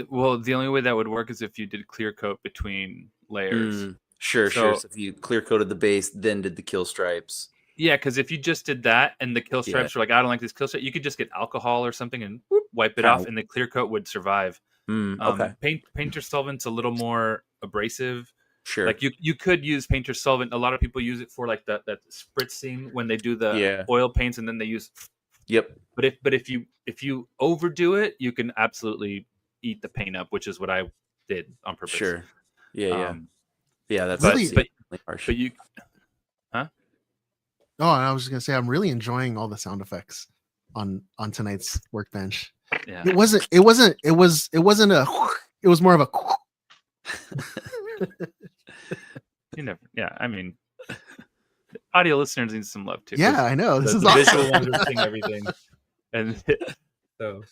Well, the only way that would work is if you did clear coat between layers. Sure. So if you clear coated the base, then did the kill stripes. Yeah, because if you just did that and the kill stripes were like, I don't like this kill stripe, you could just get alcohol or something and wipe it off, and the clear coat would survive. Okay. Painter solvent's a little more abrasive. Sure. Like you could use painter solvent. A lot of people use it for like that spritzing when they do the oil paints, and then they use. Yep. But if you overdo it, you can absolutely eat the paint up, which is what I did on purpose. Sure. Yeah. That's Really- harsh. But you, huh? Oh, and I was just gonna say I'm really enjoying all the sound effects on tonight's workbench. Yeah. It wasn't a it was more of a You never. Yeah, I mean, audio listeners need some love too. Yeah, I know. This the is visual awesome. ones are seeing everything, and so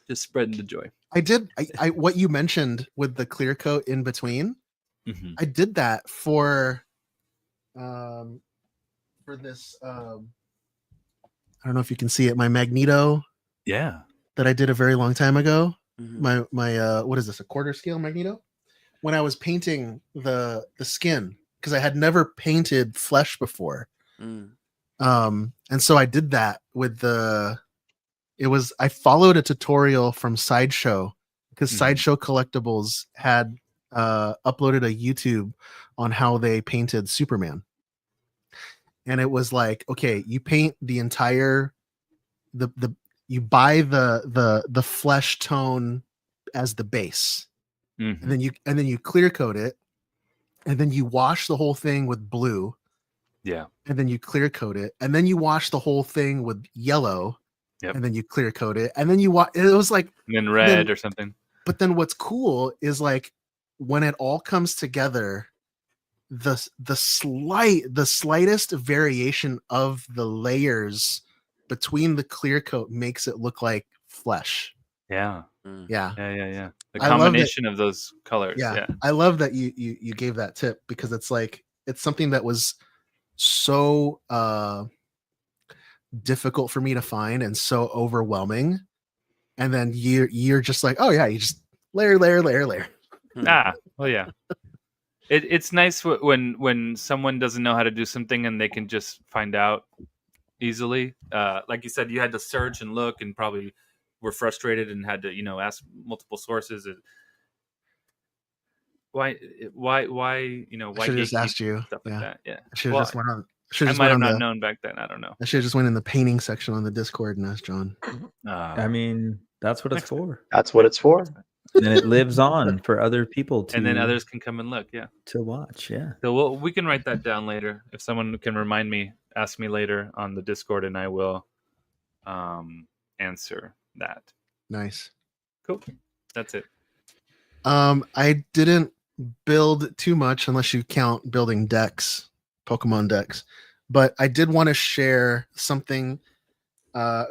just spreading the joy. I what you mentioned with the clear coat in between. Mhm. I did that for this I don't know if you can see it, my Magneto Yeah. that I did a very long time ago. Mhm. My what is this, a quarter scale Magneto? When I was painting the skin, because I had never painted flesh before. Mm. And so I did that with I followed a tutorial from Sideshow, because Sideshow Collectibles had uploaded a YouTube on how they painted Superman. And it was like, okay, you paint the entire you buy the flesh tone as the base. Mhm. And then you clear coat it, and then you wash the whole thing with blue, Yeah. and then you clear coat it, and then you wash the whole thing with yellow, Yep. and then you clear coat it, and then it was like, And then red or something. but then what's cool is like when it all comes together, the slightest variation of the layers between the clear coat makes it look like flesh. Yeah. Yeah. Yeah. The I love that- combination of those colors. Yeah. I love that you gave that tip, because it's like it's something that was so difficult for me to find and so overwhelming, and then you're just like, oh yeah, you just layer. Well, yeah. It's nice when someone doesn't know how to do something and they can just find out easily. Like you said, you had to search and look, and probably were frustrated and had to ask multiple sources. Why why I should have just gatekeep asked you. stuff like that? Yeah. I should have Well, just went on. I might have not known back then. I don't know. I should have just went in the painting section on the Discord and asked John. I mean, that's what it's for. That's what it's for. And it lives on for other people to And then others can come and look. Yeah. to watch. Yeah. So we can write that down later. If someone can remind me, ask me later on the Discord, and I will answer that. Nice. Cool. That's it. I didn't build too much unless you count building decks, Pokemon decks, but I did want to share something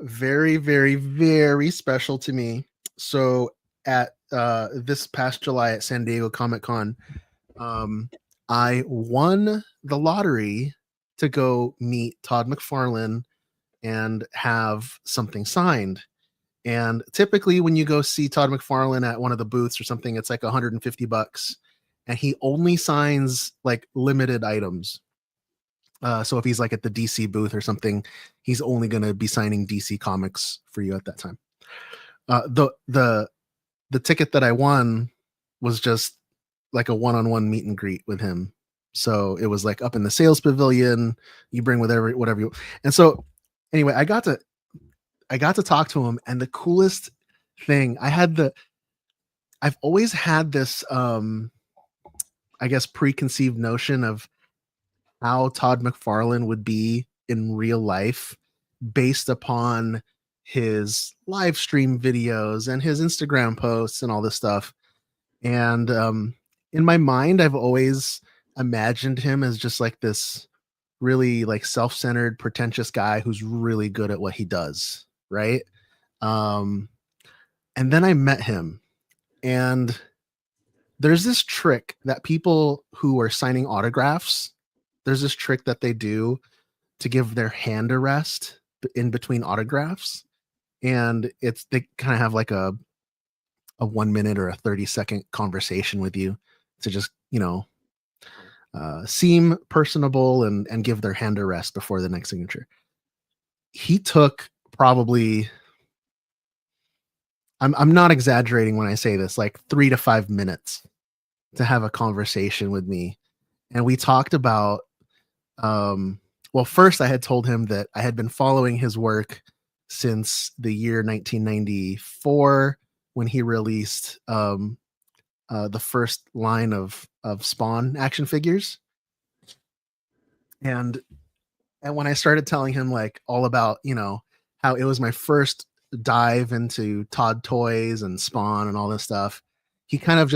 very, very, very special to me. So at this past July at San Diego Comic-Con, I won the lottery to go meet Todd McFarlane and have something signed. And typically when you go see Todd McFarlane at one of the booths or something, it's like $150, and he only signs like limited items. So if he's like at the DC booth or something, he's only going to be signing DC comics for you at that time. The ticket that I won was just like a one-on-one meet and greet with him. So it was like up in the sales pavilion, you bring whatever you, and so anyway, I got to talk to him, and the coolest thing, I've always had this I guess preconceived notion of how Todd McFarlane would be in real life based upon his live stream videos and his Instagram posts and all this stuff. And in my mind, I've always imagined him as just like this really like self-centered, pretentious guy who's really good at what he does. Right. And then I met him, and there's this trick that people who are signing autographs, there's this trick that they do to give their hand a rest in between autographs. and they kind of have like a 1 minute or a 30-second conversation with you to just, seem personable and give their hand a rest before the next signature. He took probably, I'm not exaggerating when I say this, like 3 to 5 minutes to have a conversation with me. And we talked about, well, first I had told him that I had been following his work since the year 1994 when he released the first line of Spawn action figures. And when I started telling him like all about, how it was my first dive into Todd Toys and Spawn and all this stuff, he kind of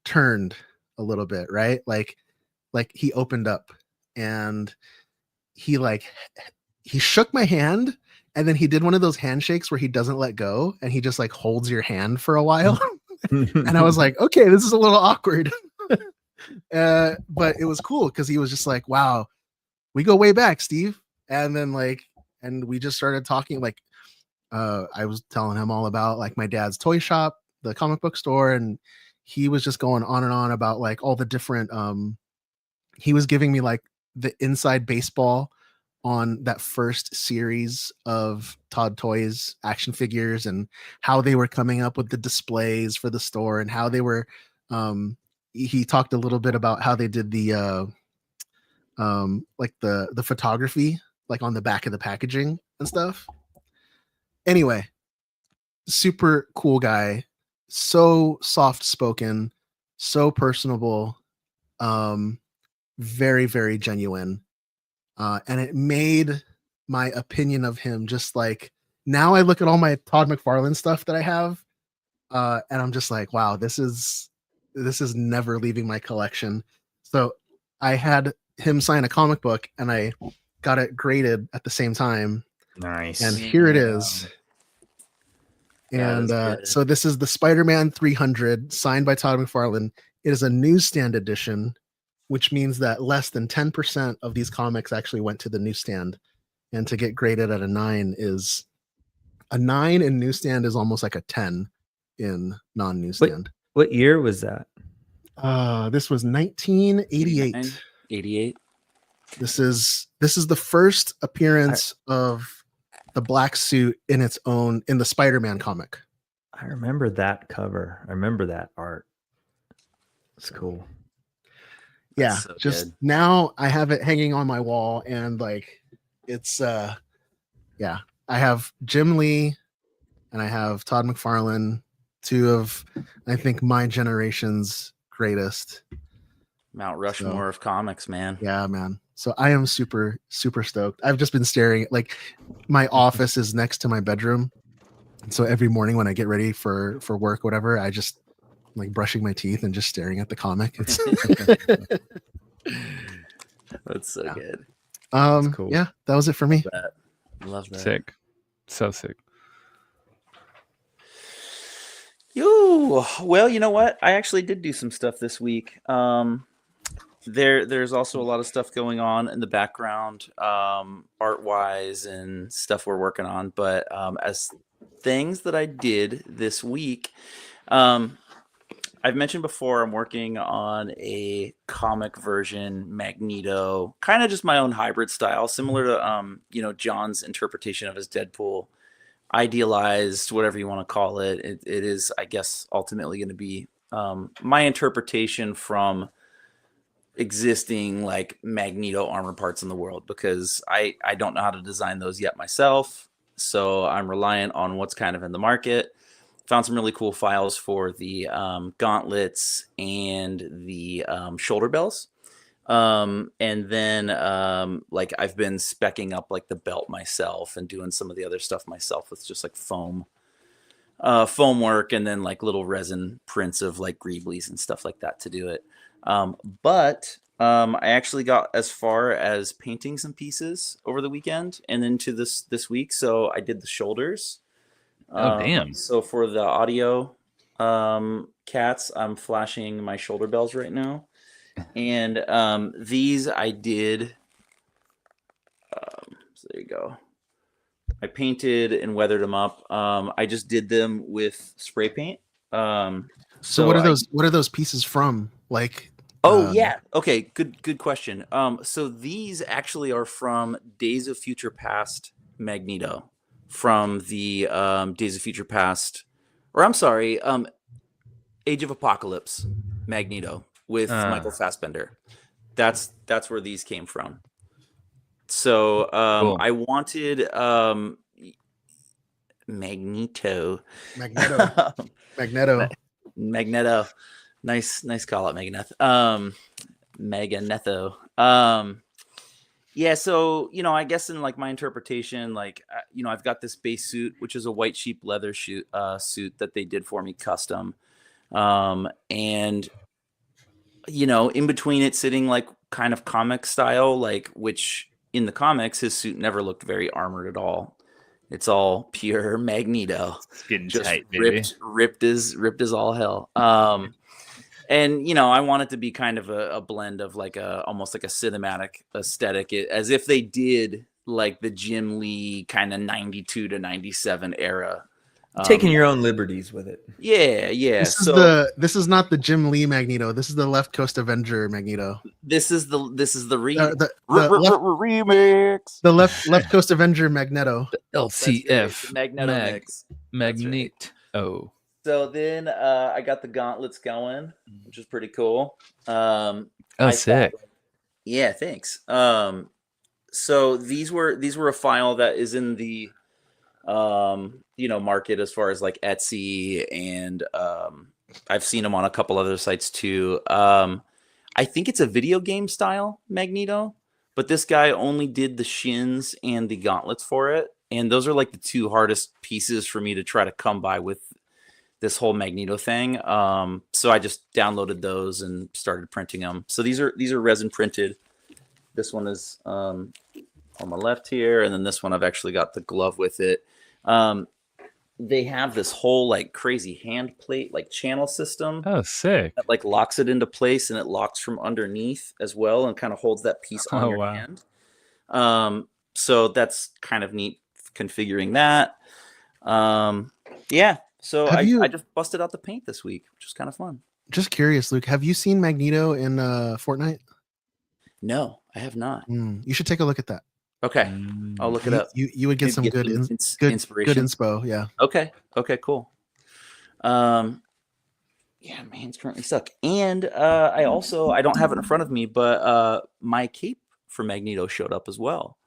turned a little bit, right? Like he opened up and he shook my hand, and then he did one of those handshakes where he doesn't let go and he just like holds your hand for a while. And I was like, okay, this is a little awkward. But it was cool because he was just like, wow, we go way back, Steve. And then and we just started talking. I was telling him all about like my dad's toy shop, the comic book store, and he was just going on and on about like all the different he was giving me like the inside baseball on that first series of Todd Toys action figures and how they were coming up with the displays for the store and how they were he talked a little bit about how they did the the photography like on the back of the packaging and stuff. Anyway, super cool guy, so soft spoken, so personable, very, very genuine. And it made my opinion of him just like, now I look at all my Todd McFarlane stuff that I have, and I'm just like, wow, this is never leaving my collection. So I had him sign a comic book and I got it graded at the same time. Nice. And here it is. And so this is the Spider-Man 300 signed by Todd McFarlane. It is a newsstand edition, which means that less than 10% of these comics actually went to the newsstand. And to get graded at a 9 is a 9 in newsstand is almost like a 10 in non-newsstand. What year was that? This was 1988. 88. This is the first appearance of the black suit in the Spider-Man comic. I remember that cover. I remember that art. It's cool. Yeah, so just good. now I have it hanging on my wall, and like it's yeah. I have Jim Lee and I have Todd McFarlane, two of I think my generation's greatest. Mount Rushmore of comics, man. Yeah, man. So I am super, super stoked. I've just been staring at like my office is next to my bedroom. And so every morning when I get ready for work, whatever, I just like brushing my teeth and just staring at the comic. It's That's so good. cool. Yeah, that was it for me. Love that. Sick. So sick. Yo, well, you know what? I actually did do some stuff this week. There's also a lot of stuff going on in the background, art wise and stuff we're working on. But as things that I did this week, I've mentioned before, I'm working on a comic version Magneto, kind of just my own hybrid style, similar to John's interpretation of his Deadpool. Idealized, whatever you want to call it. It is, I guess, ultimately going to be my interpretation from existing like Magneto armor parts in the world, because I don't know how to design those yet myself. So I'm reliant on what's kind of in the market. Found some really cool files for the gauntlets and the shoulder bells. And then like I've been speccing up like the belt myself and doing some of the other stuff myself with just like foam work and then like little resin prints of like greeblies and stuff like that to do it. But I actually got as far as painting some pieces over the weekend and into this week. So I did the shoulders. Oh, damn. So for the audio cats, I'm flashing my shoulder bells right now. And these I did So there you go. I painted and weathered them up. I just did them with spray paint. So what are those? What are those pieces from? Like, yeah. Okay. Good question. So these actually are from Days of Future Past Magneto, from the Days of Future Past, or I'm sorry, Age of Apocalypse Magneto with Michael Fassbender. That's where these came from. So Cool. I wanted Magneto. Magneto. Nice call out, Magneto. Magneto. Yeah, so I guess in like my interpretation, like I've got this base suit, which is a white sheep leather suit that they did for me custom, and in between it sitting like kind of comic style, like which in the comics his suit never looked very armored at all. It's all pure Magneto, Getting just tight, baby. ripped as all hell. And I want it to be kind of a blend of like almost like a cinematic aesthetic, as if they did like the Jim Lee kind of 92 to 97 era. Taking your own liberties with it. Yeah. This is not the Jim Lee Magneto. This is the Left Coast Avenger Magneto. This is the remix. The Left Coast Avenger Magneto. LCF Magneto mix. Magneto. So then I got the gauntlets going, which is pretty cool. Sick. Yeah, thanks. So these were a file that is in the market as far as like Etsy, and I've seen them on a couple other sites too. I think it's a video game style Magneto, but this guy only did the shins and the gauntlets for it, and those are like the two hardest pieces for me to try to come by with this whole Magneto thing. So I just downloaded those and started printing them. So these are resin printed. This one is on my left here, and then this one I've actually got the glove with it. They have this whole like crazy hand plate like channel system. Oh, sick. That like locks it into place, and it locks from underneath as well, and kind of holds that piece on your hand. So that's kind of neat configuring that. Yeah. So I just busted out the paint this week, which was kind of fun. Just curious, Luke, have you seen Magneto in Fortnite? No, I have not. You should take a look at that. Okay, I'll look it up. You would get some good inspiration. Good inspo, yeah. Okay, cool. Yeah, my hands currently suck. And I don't have it in front of me, but my cape for Magneto showed up as well,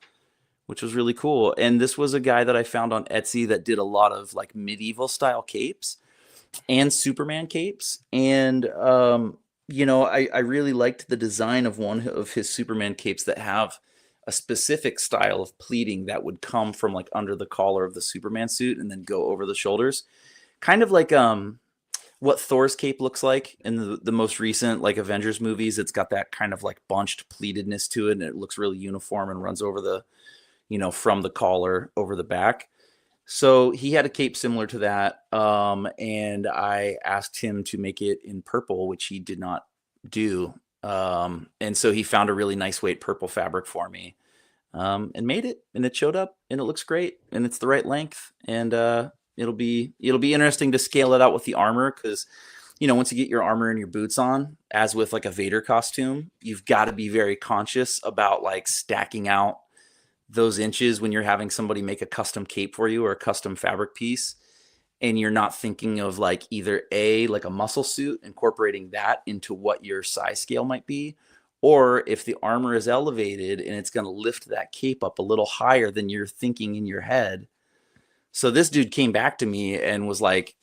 which was really cool. And this was a guy that I found on Etsy that did a lot of like medieval style capes and Superman capes. And I really liked the design of one of his Superman capes that have a specific style of pleating that would come from like under the collar of the Superman suit and then go over the shoulders, kind of like what Thor's cape looks like in the most recent like Avengers movies. It's got that kind of like bunched pleatedness to it, and it looks really uniform and runs over the from the collar over the back. So he had a cape similar to that, and I asked him to make it in purple, which he did not do. And so he found a really nice weight purple fabric for me, and made it, and it showed up, and it looks great, and it's the right length, and it'll be interesting to scale it out with the armor, because once you get your armor and your boots on, as with like a Vader costume, you've got to be very conscious about like stacking out those inches when you're having somebody make a custom cape for you or a custom fabric piece, and you're not thinking of like either like a muscle suit, incorporating that into what your size scale might be, or if the armor is elevated and it's going to lift that cape up a little higher than you're thinking in your head. So this dude came back to me and was like,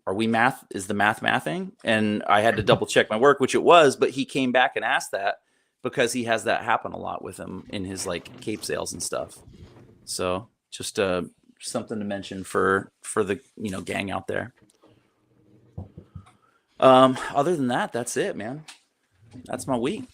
is the math mathing? And I had to double check my work, which it was, but he came back and asked that because he has that happen a lot with him in his like cape sales and stuff. So just something to mention for the gang out there. Other than that, that's it, man. That's my week.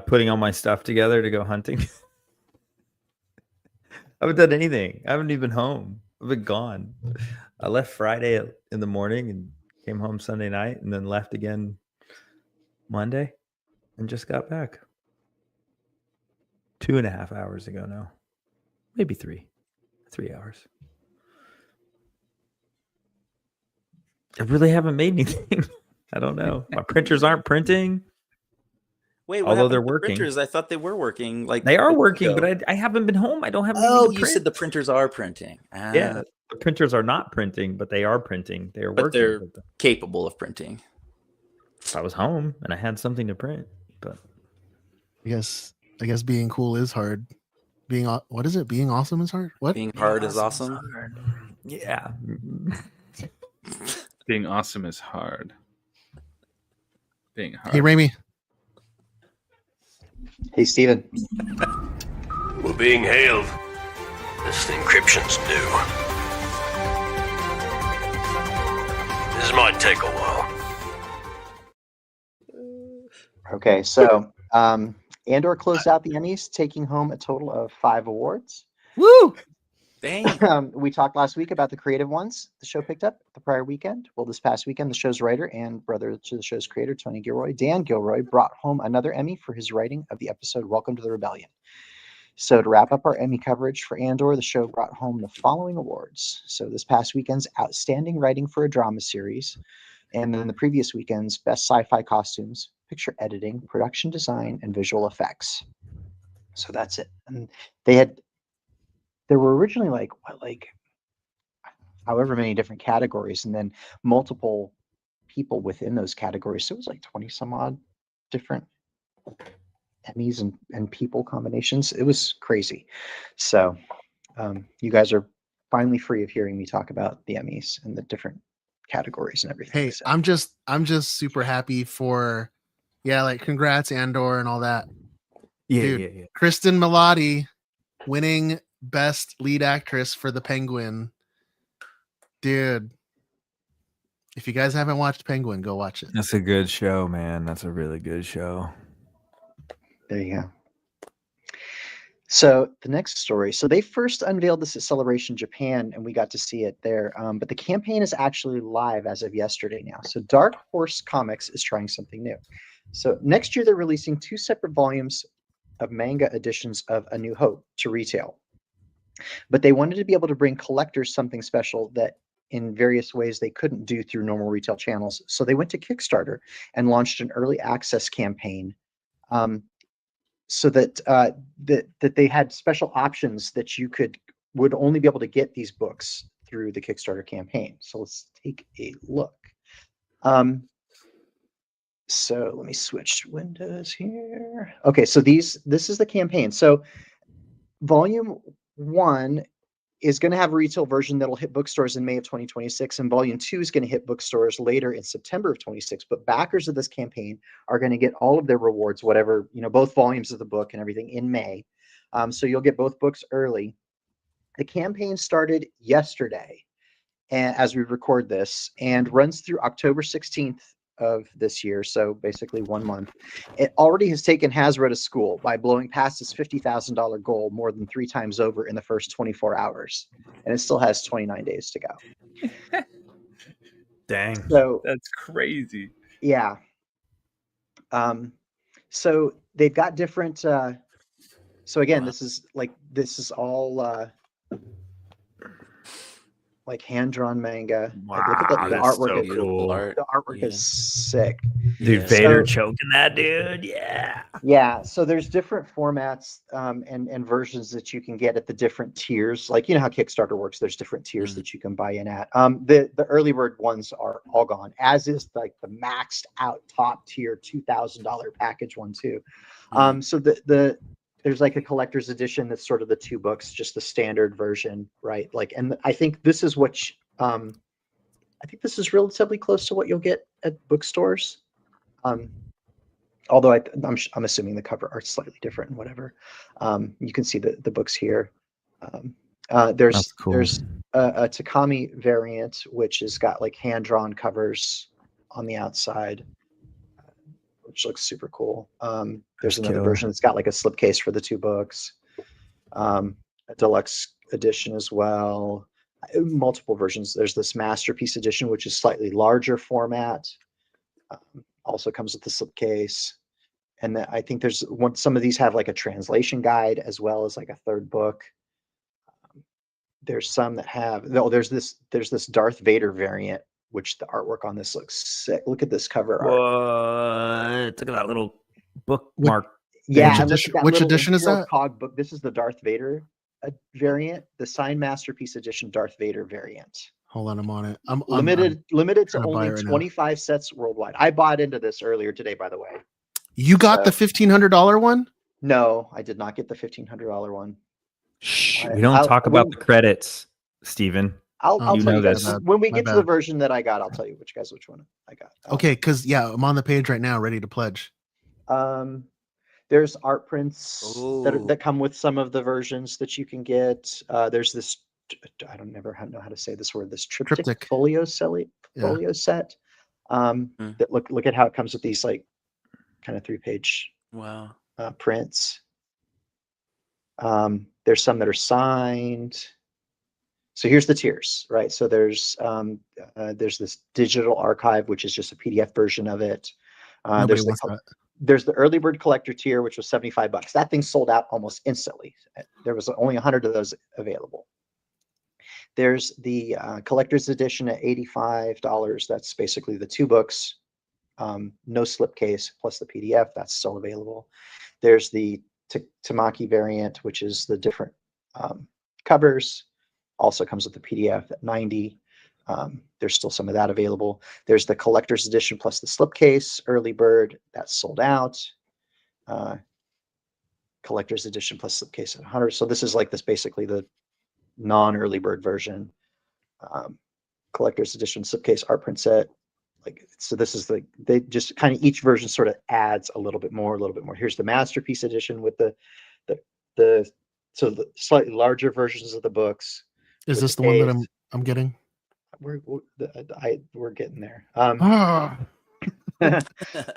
Putting all my stuff together to go hunting. I haven't done anything. I haven't even been home. I've been gone. I left Friday in the morning and came home Sunday night, and then left again Monday, and just got back 2.5 hours ago now, maybe 3 hours. I really haven't made anything. I don't know. My printers aren't printing. Wait, what although happened they're to the working. printers? I thought they were working. Like They are a week working, ago. but I haven't been home. I don't have anything Oh, to you print. said the printers are printing. Yeah, the printers are not printing, but they are printing. They are But working. they're capable of printing. If I was home and I had something to print, but I guess being cool is hard. What is it? Being awesome is hard. What? Being hard is awesome. Yeah. Being awesome is hard. Being hard. Hey, Raimi. Hey, Steven. We're being hailed. This encryption's new. This might take a while. Okay, so Andor closed out the Emmys, taking home a total of 5 awards. Woo! Dang. We talked last week about the creative ones the show picked up the prior weekend. Well, this past weekend, the show's writer and brother to the show's creator, Tony Gilroy, Dan Gilroy, brought home another Emmy for his writing of the episode Welcome to the Rebellion. So to wrap up our Emmy coverage for Andor, the show brought home the following awards. So this past weekend's Outstanding Writing for a Drama Series, and then the previous weekend's Best Sci-Fi Costumes, Picture Editing, Production Design, and Visual Effects. So that's it. And there were originally like however many different categories, and then multiple people within those categories. So it was like 20 some odd different Emmys and people combinations. It was crazy. So you guys are finally free of hearing me talk about the Emmys and the different categories and everything. Hey, So, I'm just super happy for, like congrats Andor and all that. Yeah, Dude, yeah. Kristen Milotti winning Best Lead Actress for The Penguin. Dude, if you guys haven't watched Penguin, go watch it. That's a good show, man. That's a really good show. there you go. So the next story. So they first unveiled this at Celebration Japan, and we got to see it there. But the campaign is actually live as of yesterday now. So Dark Horse Comics is trying something new. So next year they're releasing 2 separate volumes of manga editions of A New Hope to retail. But they wanted to be able to bring collectors something special that in various ways they couldn't do through normal retail channels. So they went to Kickstarter and launched an early access campaign, so that that they had special options that you would only be able to get these books through the Kickstarter campaign. So let's take a look. So let me switch windows here. Okay, so this is the campaign. So volume 1 is going to have a retail version that'll hit bookstores in May of 2026, and volume 2 is going to hit bookstores later in September of 26. But backers of this campaign are going to get all of their rewards, whatever, both volumes of the book and everything in May. So you'll get both books early. The campaign started yesterday, as we record this, and runs through October 16th of this year, so basically 1 month. It already has taken Hasbro to school by blowing past its $50,000 goal more than 3 times over in the first 24 hours, and it still has 29 days to go. Dang. So That's crazy. yeah. So they've got different. So again, this is all like hand-drawn manga. Like, look at the that's artwork. so is cool. The artwork is sick. Dude, Yeah. Vader So- choking that dude. Yeah. Yeah, so there's different formats and versions that you can get at the different tiers. Like, how Kickstarter works, there's different tiers that you can buy in at. The early bird ones are all gone, as is like the maxed out top tier $2,000 package one too. So there's like a collector's edition that's sort of the 2 books, just the standard version, right? Like, and I think this is I think this is relatively close to what you'll get at bookstores. Although I'm assuming the cover art's slightly different and whatever. You can see the books here. There's That's cool. there's a Takami variant, which has got like hand-drawn covers on the outside, which looks super cool. There's another killer. version that's got like a slipcase for the 2 books. A deluxe edition as well. multiple versions. There's this Masterpiece Edition, which is slightly larger format. Also comes with the slipcase. And then I think there's one, some of these have like a translation guide as well as like a third book. There's some that have, there's this Darth Vader variant, which the artwork on this looks sick. Look at this cover art. What? Look at that little bookmark. Yeah. Which edition is that? Cog book. This is the Darth Vader variant, the signed Masterpiece Edition Darth Vader variant. Hold on, I'm on it. I'm limited to trying to buy only it right now. 25 sets worldwide. I bought into this earlier today, by the way. You got the $1,500 one? No, I did not get the $1,500 one. Shh, we don't talk about the credits, Steven. I'll you tell know you guys this. when we My get to the bad. version that I got. I'll tell you which one I got. Okay, because yeah, I'm on the page right now, ready to pledge. There's art prints that come with some of the versions that you can get. There's this, I don't never know how to say this word. This triptych folio set. That look at how it comes with these like kind of 3-page Wow. prints. There's some that are signed. So here's the tiers, right? So there's this digital archive, which is just a PDF version of it. There's the early bird collector tier, which was $75. That thing sold out almost instantly. There was only 100 of those available. There's the collector's edition at $85. That's basically the 2 books, no slipcase plus the PDF. That's still available. There's the Tamaki variant, which is the different covers. Also comes with the PDF at $90. There's still some of that available. There's the collector's edition plus the slipcase, early bird, that's sold out. Collector's edition plus slipcase at $100. So this is like basically the non-early bird version. Collector's edition, slipcase, art print set. So this is they just kind of, each version sort of adds a little bit more. Here's the Masterpiece Edition with the slightly larger versions of the books. Is this the one that I'm getting? We're getting there.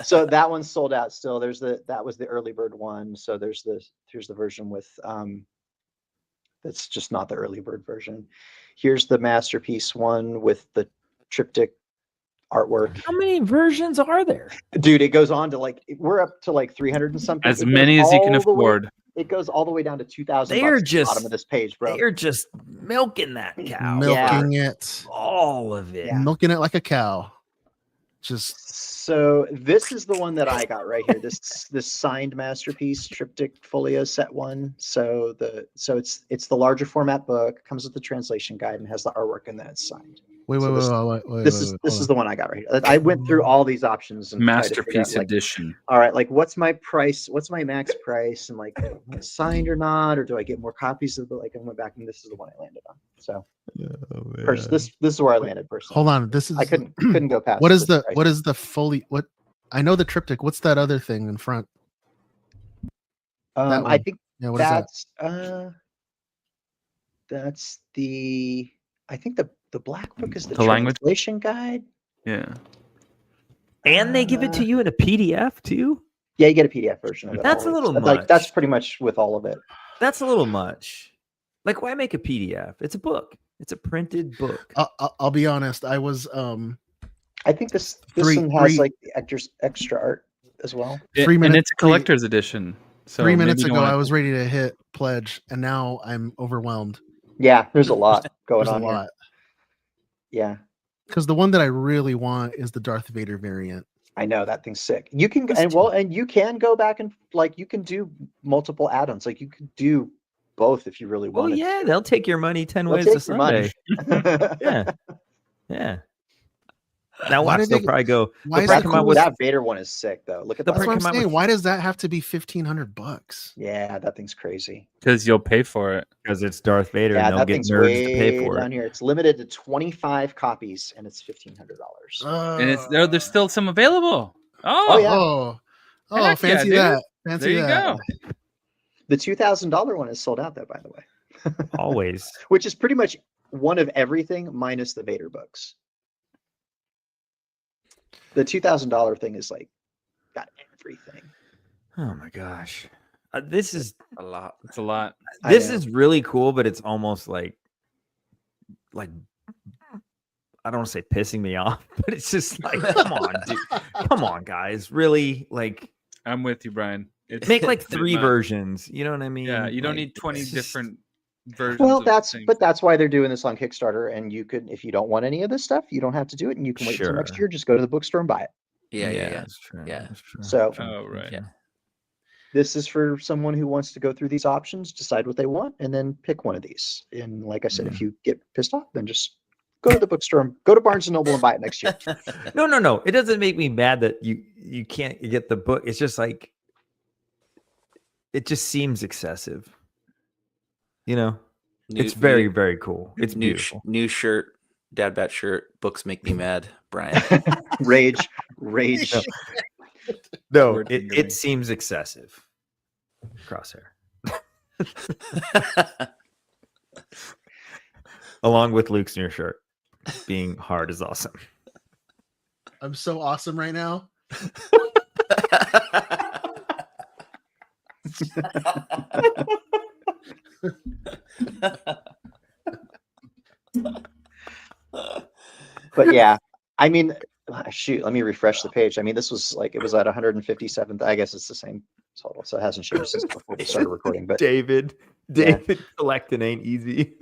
So that one's sold out still. That was the early bird one. So here's the version with that's just not the early bird version. Here's the Masterpiece one with the triptych artwork. How many versions are there? Dude, it goes on to we're up to 300 and something. As many as you can afford. It goes all the way down to 2,000. They're at the bottom of this page, bro. They're just milking that cow. Milking it. All of it. Milking it like a cow. So this is the one that I got right here. This signed Masterpiece triptych folio set one. So it's the larger format book, comes with the translation guide, and has the artwork, and then it's signed. Wait. This is the one I got right here. I went through all these options and Masterpiece Edition. All right, what's my price? What's my max price? And signed or not, or do I get more copies of the I went back and this is the one I landed on. So this is where I landed personally. Hold on, this is I couldn't go past. What is the fully what? I know the triptych. What's that other thing in front? I think what that's is that? That's the I think the black book is the language translation guide. Yeah. And they give it to you in a PDF too? Yeah, you get a PDF version of it. That's always. a little much. That's pretty much with all of it. That's a little much. Why make a PDF? It's a book. It's a printed book. I'll be honest. I was I think this one has the extra art as well. 3 minutes. And it's a collector's edition. So 3 minutes ago, I was ready to hit pledge, and now I'm overwhelmed. Yeah, there's a lot going on. A lot. Yeah, because the one that I really want is the Darth Vader variant. I know that thing's sick. You can and you can go back and you can do multiple add-ons. You could do both if you really want. Oh yeah, they'll take your money 10 ways to Sunday. Yeah. Now watch, they'll probably go. That Vader one is sick though. Look at that. That's what I'm saying. Why does that have to be $1,500? Yeah, that thing's crazy. Because you'll pay for it. Because it's Darth Vader. Yeah, and they'll that get thing's nerds way to pay for down it. here. It's limited to 25 copies, and it's $1,500. And there's still some available. Oh, fancy that. Fancy there you that. go. The $2,000 one is sold out though, by the way. Always. Which is pretty much one of everything minus the Vader books. The $2,000 thing is got everything. Oh my gosh. This is a lot. It's a lot. This is really cool, but it's almost like, I don't want to say pissing me off, but it's just like, come on, dude. Come on, guys. Really? Like, I'm with you, Brian. It's, make like it's 3 not- versions. You know what I mean? Yeah, you don't Like, need 20 it's just- different versions. Well, of that's things. but that's why they're doing this on Kickstarter. And you could, if you don't want any of this stuff, you don't have to do it, and you can wait till next Sure. year. Just go to the bookstore and buy it. Yeah. That's true. Yeah. That's true. So Oh, right. Yeah. this is for someone who wants to go through these options, decide what they want, and then pick one of these. And like I said, if you get pissed off, then just go to the bookstore, and go to Barnes and Noble and buy it next year. No. It doesn't make me mad that you can't get the book. It's just like, it just seems excessive. You know, it's very, very cool. It's beautiful. New shirt, Dad Bat shirt. Books make me mad, Brian. Rage. No, Word fingering. it seems excessive. Crosshair. Along with Luke's new shirt. Being hard is awesome. I'm so awesome right now. But yeah, I mean, shoot, let me refresh the page. I mean, this was like, it was at 157th. I guess it's the same total, so it hasn't changed since before we started recording. But David collecting ain't easy.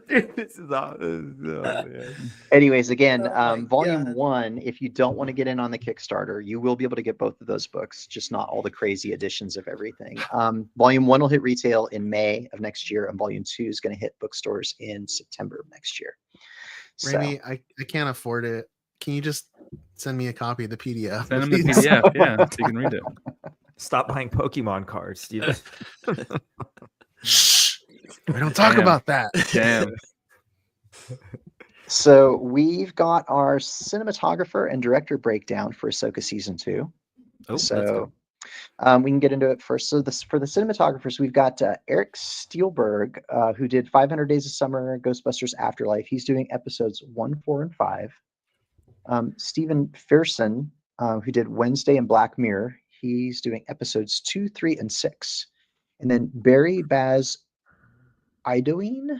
Dude, this is awesome. anyways, again, Oh my volume 1, if you don't want to get in on the Kickstarter, you will be able to get both of those books, just not all the crazy editions of everything. Volume 1 will hit retail in May of next year, and volume 2 is going to hit bookstores in September of next year. So, Raimi, I can't afford it. Can you just send me a copy of the PDF? Send them the PDF, yeah, so you can read it. Stop buying Pokemon cards, Steven. We don't talk Damn. about that. Damn. so we've got our cinematographer and director breakdown for Ahsoka season 2. Oh, So we can get into it first. So for the cinematographers, we've got Eric Steelberg, who did 500 Days of Summer, Ghostbusters Afterlife. He's doing episodes 1, 4, and 5. Stephen Fearson, who did Wednesday and Black Mirror. He's doing episodes 2, 3, and 6. And then Barry Baz Idoine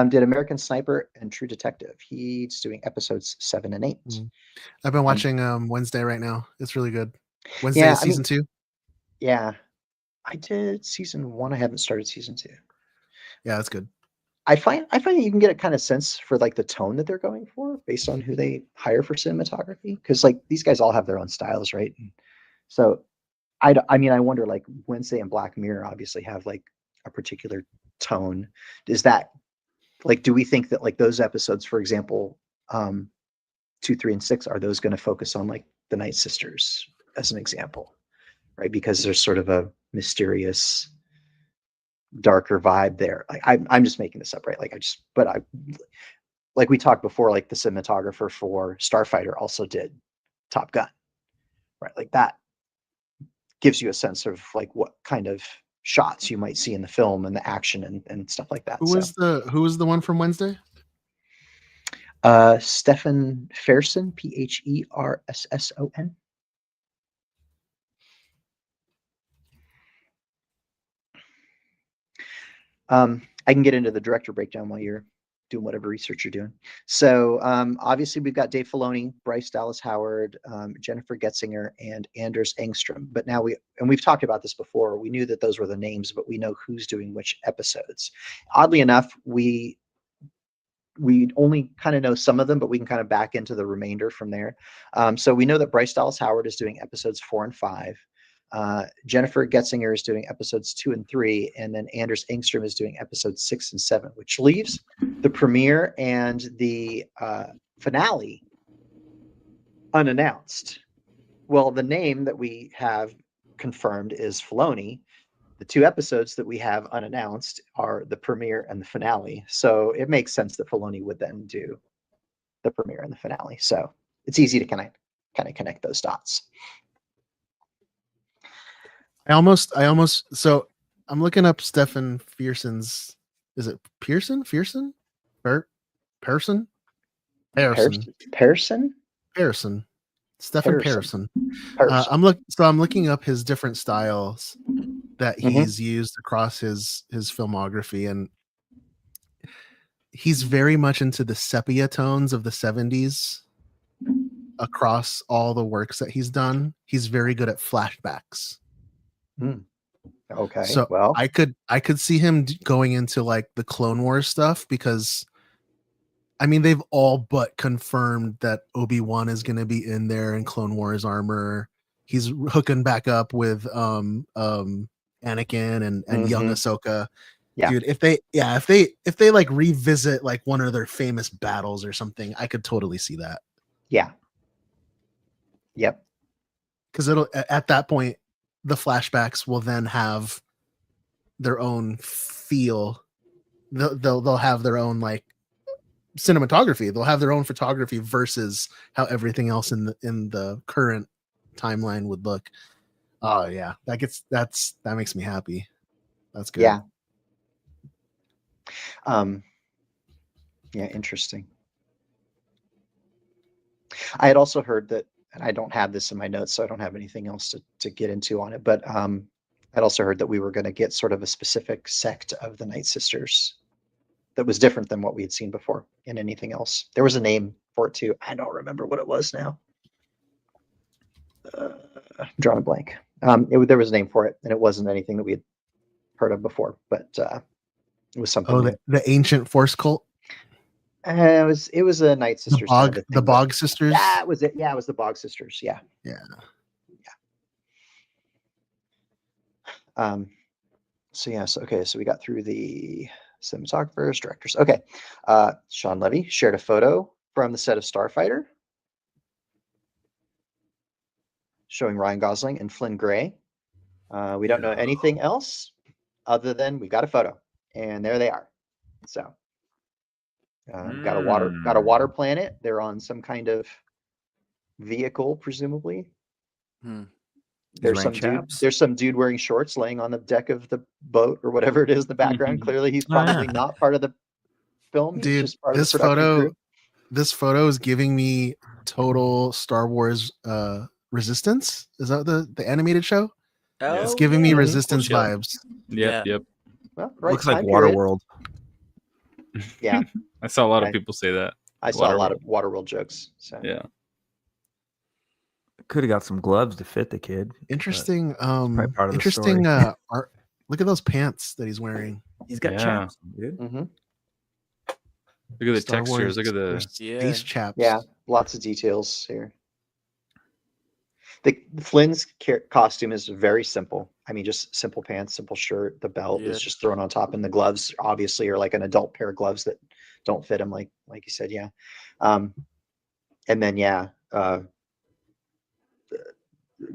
did American Sniper and True Detective. He's doing episodes 7 and 8. I've been watching Wednesday right now. It's really good. Wednesday Yeah, is season 2. Yeah, I did season 1. I haven't started season 2. Yeah, that's good. I find that you can get a kind of sense for like the tone that they're going for based on who they hire for cinematography, because like these guys all have their own styles, right? And so I mean, I wonder, like Wednesday and Black Mirror obviously have like a particular tone. Is that like, do we think that like those episodes, for example, 2, 3, and 6, are those going to focus on like the Night Sisters as an example, right? Because there's sort of a mysterious, darker vibe there. Like I'm just making this up, right? Like like we talked before, like the cinematographer for Starfighter also did Top Gun, right? Like that gives you a sense of like what kind of shots you might see in the film and the action and stuff like that. Who was the one from Wednesday? Stefan Fearson, P-H-E-R-S-S-O-N. I can get into the director breakdown while you're doing whatever research you're doing. So obviously we've got Dave Filoni, Bryce Dallas Howard, Jennifer Getzinger, and Anders Engstrom. But now we've talked about this before. We knew that those were the names, but we know who's doing which episodes. Oddly enough, we only kind of know some of them, but we can kind of back into the remainder from there. So we know that Bryce Dallas Howard is doing episodes 4 and 5. Jennifer Getzinger is doing episodes 2 and 3, and then Anders Engstrom is doing episodes 6 and 7, which leaves the premiere and the finale unannounced. Well, the name that we have confirmed is Filoni. The 2 episodes that we have unannounced are the premiere and the finale. So it makes sense that Filoni would then do the premiere and the finale. So it's easy to kind of connect those dots. I almost so I'm looking up Stefan Fearson's, is it Pearson? Pearson? Stefan Pearson. I'm looking up his different styles. that he's used across his filmography, and he's very much into the sepia tones of the 70s across all the works that he's done. He's very good at flashbacks. Okay. So well, I could see him going into like the Clone Wars stuff, because I mean they've all but confirmed that Obi-Wan is going to be in there in Clone Wars armor. He's hooking back up with Anakin and young Ahsoka. Yeah. Dude, if they like revisit like one of their famous battles or something, I could totally see that. Yeah. Yep. Because it'll at that point, the flashbacks will then have their own feel. They'll have their own like cinematography. They'll have their own photography versus how everything else in the current timeline would look. Oh yeah, that makes me happy. That's good. Yeah. Yeah, interesting. I had also heard that, and I don't have this in my notes, so I don't have anything else to get into on it, but I'd also heard that we were going to get sort of a specific sect of the Night Sisters that was different than what we had seen before in anything else. There was a name for it too. I don't remember what it was now. I'm drawing a blank. There was a name for it, and it wasn't anything that we had heard of before, but it was something. Oh, the ancient Force cult. It was a Night Sisters. The Bog Sisters. That was it. Yeah, it was the Bog Sisters. Yeah. So yes, okay. So we got through the cinematographers, directors. Okay. Sean Levy shared a photo from the set of Starfighter, showing Ryan Gosling and Flynn Gray. We don't know anything else other than we've got a photo, and there they are. So. Got a water planet. They're on some kind of vehicle, presumably. There's some dude wearing shorts laying on the deck of the boat or whatever it is in the background. Clearly, he's probably not part of the film. He's Dude, just part this of the production photo, crew. this photo is giving me total Star Wars Resistance. Is that the animated show? It's giving me Resistance vibes. Yep. Well, right Looks like time period. Waterworld. Yeah. I saw a lot of people say that. I saw a lot of Waterworld jokes. So yeah. Could have got some gloves to fit the kid. Interesting. probably part of the Interesting. story. Art. Look at those pants that he's wearing. He's got chaps, dude. Look at the Star textures. Wars, Look at the space chaps. Yeah, lots of details here. The Flynn's costume is very simple. I mean, just simple pants, simple shirt. The belt is just thrown on top, and the gloves obviously are like an adult pair of gloves that don't fit him, like you said. Yeah, and then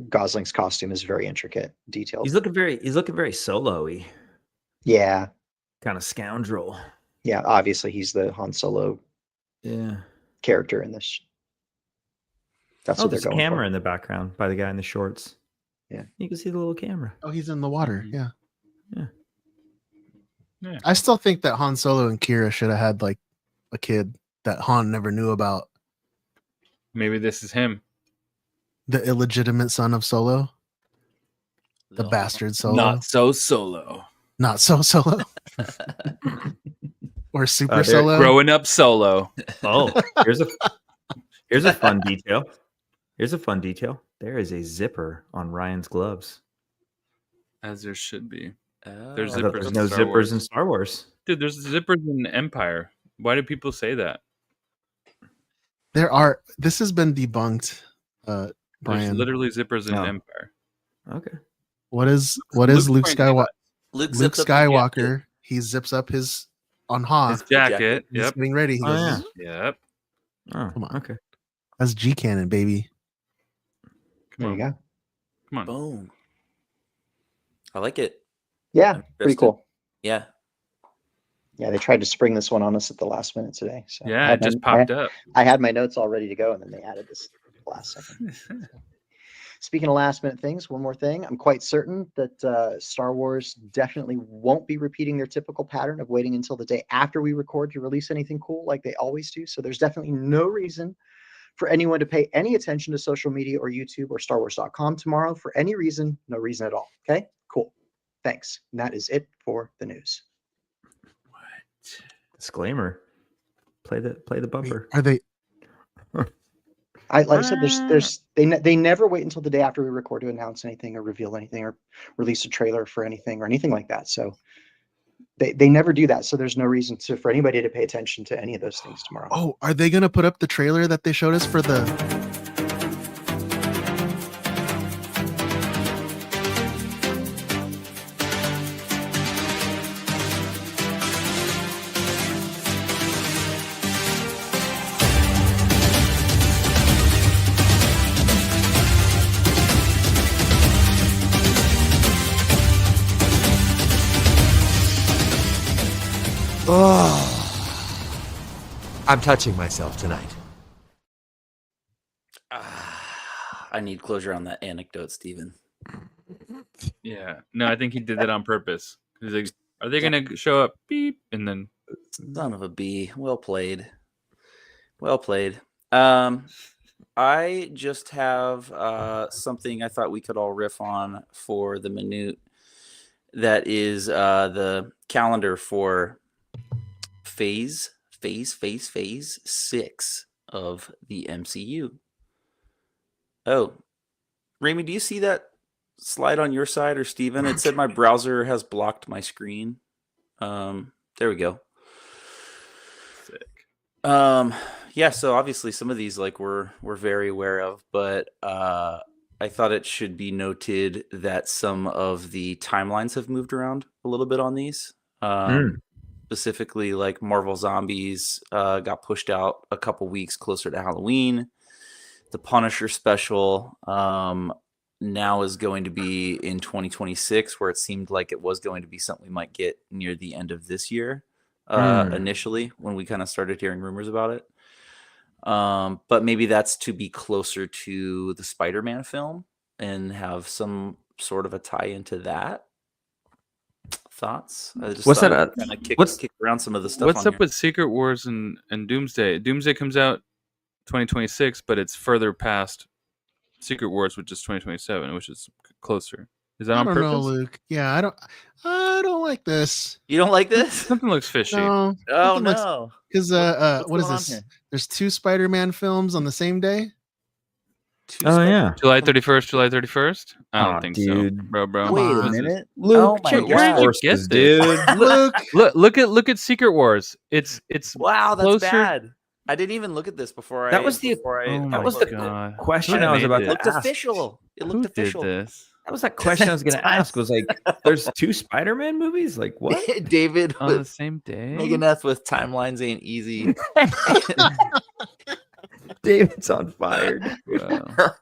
Gosling's costume is very intricate, detailed. He's looking very solo-y. Yeah, kind of scoundrel. Yeah, obviously he's the Han Solo. Yeah, character in this. That's what they're there's a going camera for. in the background by the guy in the shorts. Yeah, you can see the little camera. Oh, he's in the water. Yeah. Yeah. I still think that Han Solo and Kira should have had like a kid that Han never knew about. Maybe this is him. The illegitimate son of Solo. The bastard Solo. Not so solo. Not so Solo. Or Super Solo. Growing up solo. Oh, here's a fun detail. Here's a fun detail. There is a zipper on Ryan's gloves. As there should be. Oh. There's I thought zippers. there's in no Star zippers Wars. in Star Wars. Dude, there's zippers in Empire. Why do people say that? There are. This has been debunked, There's Brian. literally zippers in Oh. Empire. Okay. What is Luke Skywalker? Luke Luke zips up his jacket. Skywalker. He zips up his on Han. His jacket. He's Yep. getting ready. He Oh, goes, yeah. Yep. Oh, Come on. okay. That's G Cannon, baby. There you go. Come on. Boom. I like it. Yeah, pretty Interesting. cool. Yeah. Yeah, they tried to spring this one on us at the last minute today. So Yeah, it just popped up. I had my notes all ready to go, and then they added this last second. Speaking of last minute things, one more thing. I'm quite certain that Star Wars definitely won't be repeating their typical pattern of waiting until the day after we record to release anything cool like they always do. So there's definitely no reason for anyone to pay any attention to social media or YouTube or StarWars.com tomorrow for any reason, no reason at all. Okay, cool. Thanks. And that is it for the news. Disclaimer. Play the bumper. Are they? Like I said, they never wait until the day after we record to announce anything or reveal anything or release a trailer for anything or anything like that. So they never do that. So there's no reason for anybody to pay attention to any of those things tomorrow. Oh, are they gonna put up the trailer that they showed us for the? I'm touching myself tonight. I need closure on that anecdote, Steven. Yeah. No, I think he did that on purpose. He's like, are they going to show up? Beep. And then. Son of a bee. Well played. Well played. I just have something I thought we could all riff on for the minute. That is the calendar for phase 6 of the MCU. Oh, Rami, do you see that slide on your side or Steven? It said my browser has blocked my screen. There we go. Sick. Yeah, so obviously some of these like we're very aware of, but I thought it should be noted that some of the timelines have moved around a little bit on these. Specifically, like Marvel Zombies got pushed out a couple weeks closer to Halloween. The Punisher special now is going to be in 2026, where it seemed like it was going to be something we might get near the end of this year initially, when we kind of started hearing rumors about it. But maybe that's to be closer to the Spider-Man film and have some sort of a tie into that. Thoughts? What's that? Kick around some of the stuff. What's up with Secret Wars and Doomsday? Doomsday comes out 2026, but it's further past Secret Wars, which is 2027, which is closer. Is that on purpose? I don't know, Luke. Yeah, I don't like this. You don't like this? Something looks fishy. No. Oh no! Because what is this? There's 2 Spider-Man films on the same day. Yeah, July 31st. I don't think dude. so, bro. Wait a minute, Luke. Oh where did you get this, dude? look at Secret Wars. It's wow, that's closer. bad. I didn't even look at this before. That was the question I was about to ask. Official. It looked official. Did this? That was that question I was going to ask. Was like, there's 2 Spider-Man movies? Like what? David on the same day. Megadeth with timelines ain't easy. David's on fire.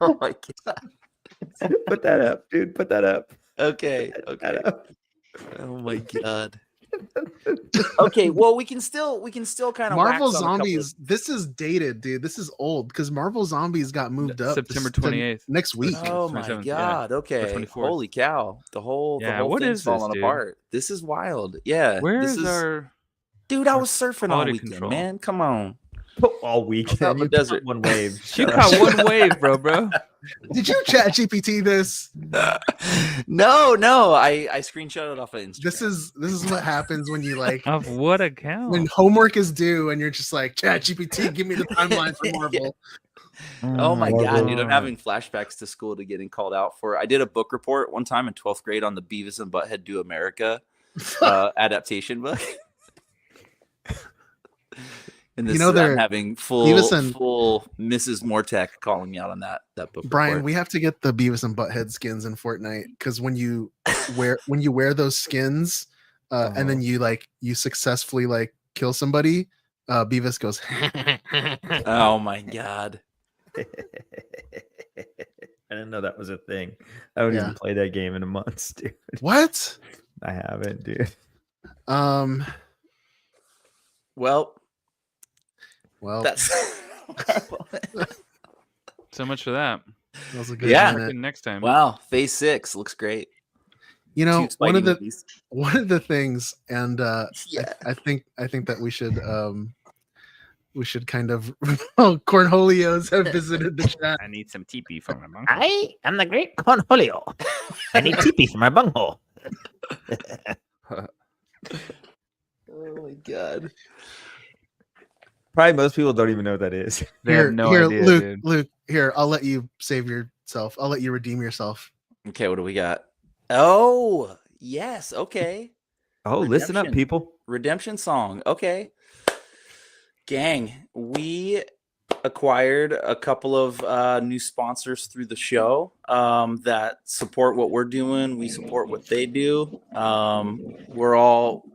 Oh my god! Put that up, dude. Put that up. Okay. Oh my god. Okay, well we can still kind of Marvel Zombies. This is dated, dude. This is old because Marvel Zombies got moved up September 28th next week. Oh my god! Yeah. Okay, holy cow! The whole what thing's is falling this, apart. This is wild. Yeah, where this is our dude? I was surfing all quality weekend, control? man. Come on. All weekend. Out in the desert. One wave. You caught one wave, bro. Did you chat GPT this? No. I screenshot it off of Instagram. This is what happens when you like Of what account? when homework is due and you're just like chat GPT, give me the timeline for Marvel. Oh my god, dude! I'm having flashbacks to school to getting called out for. I did a book report one time in 12th grade on the Beavis and Butthead Do America adaptation book. And this I'm having full Mrs. Mortek calling me out on that book. Brian, report. we have to get the Beavis and Butthead skins in Fortnite because when you wear those skins and then you successfully like kill somebody, Beavis goes. Oh my god! I didn't know that was a thing. I wouldn't even play that game in a month, dude. What? I haven't, dude. Well, that's so much for that. That was a good minute. Next time. Wow, phase 6 looks great. You know, one of the things, and I think that we should kind of Cornholios have visited the chat. I need some TP for my bunghole. I am the great Cornholio. I need TP for my bunghole. Oh my god. Probably most people don't even know what that is. They have no here, idea, Luke. dude. Luke, here, I'll let you save yourself. I'll let you redeem yourself. Okay, what do we got? Oh, yes. Okay. Oh, listen up, people. Redemption song. Okay. Gang, we acquired a couple of new sponsors through the show that support what we're doing. We support what they do. We're all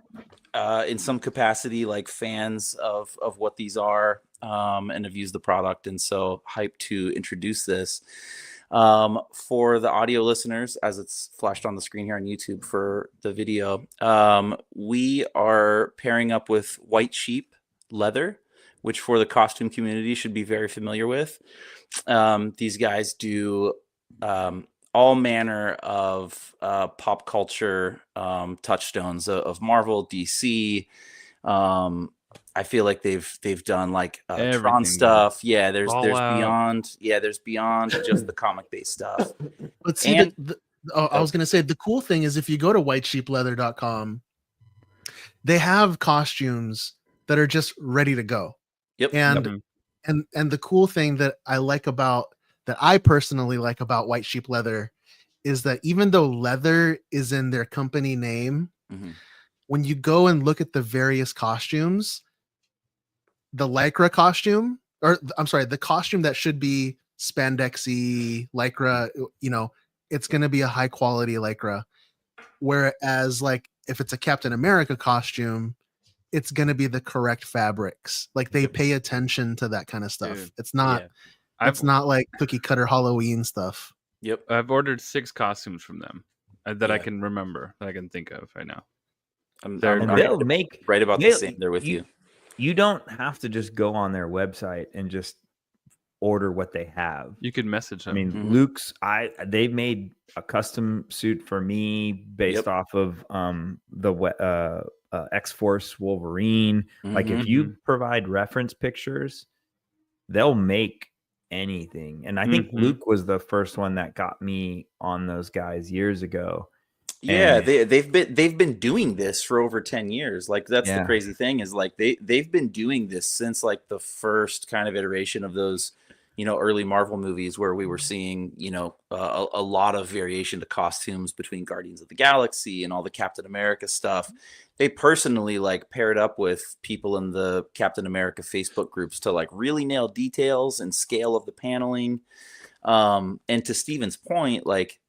in some capacity like fans of what these are and have used the product, and so hyped to introduce this. For the audio listeners, as it's flashed on the screen here on YouTube for the video, we are pairing up with White Sheep Leather, which for the costume community should be very familiar with. These guys do all manner of pop culture touchstones of Marvel, DC. I feel like they've done like Tron Everything, stuff. Yeah, there's Fallout. beyond just the comic based stuff. But see, And- I was going to say the cool thing is if you go to whitesheepleather.com, they have costumes that are just ready to go. Yep. And the cool thing that I personally like about White Sheep Leather is that even though leather is in their company name, when you go and look at the various costumes, the lycra costume, or I'm sorry, the costume that should be spandexy lycra, it's going to be a high quality lycra. Whereas like if it's a Captain America costume, it's going to be the correct fabrics. Like they pay attention to that kind of stuff. Dude, It's not, it's not like cookie cutter Halloween stuff. Yep. I've ordered 6 costumes from them that I can remember, that I can think of right now. I'm They'll make right about the same there with you. You don't have to just go on their website and just order what they have. You could message them. I mean, Luke's they made a custom suit for me based off of the X-Force Wolverine. Like if you provide reference pictures, they'll make anything. And I think Luke was the first one that got me on those guys years ago. Yeah, And- they've been doing this for over 10 years. Like that's the crazy thing is like they've been doing this since like the first kind of iteration of those, early Marvel movies where we were seeing, a lot of variation to costumes between Guardians of the Galaxy and all the Captain America stuff. They personally like paired up with people in the Captain America Facebook groups to like really nail details and scale of the paneling. And to Steven's point, like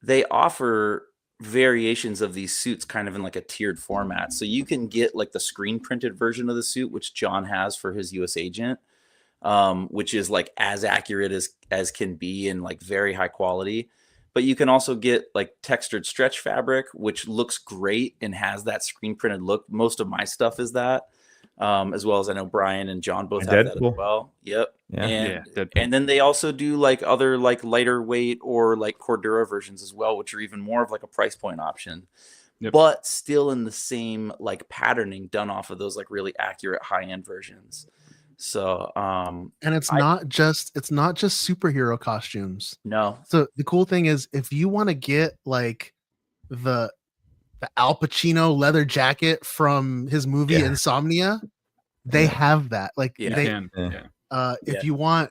they offer variations of these suits kind of in like a tiered format. So you can get like the screen printed version of the suit, which John has for his US agent, which is like as accurate as can be and like very high quality. But you can also get like textured stretch fabric, which looks great and has that screen printed look. Most of my stuff is that, as well as I know Brian and John both have that as well. Yep. And then they also do like other like lighter weight or like Cordura versions as well, which are even more of like a price point option, but still in the same like patterning done off of those like really accurate high end versions. So and it's not just superhero costumes. No. So the cool thing is if you want to get like the Al Pacino leather jacket from his movie Insomnia, they have that. Like if you want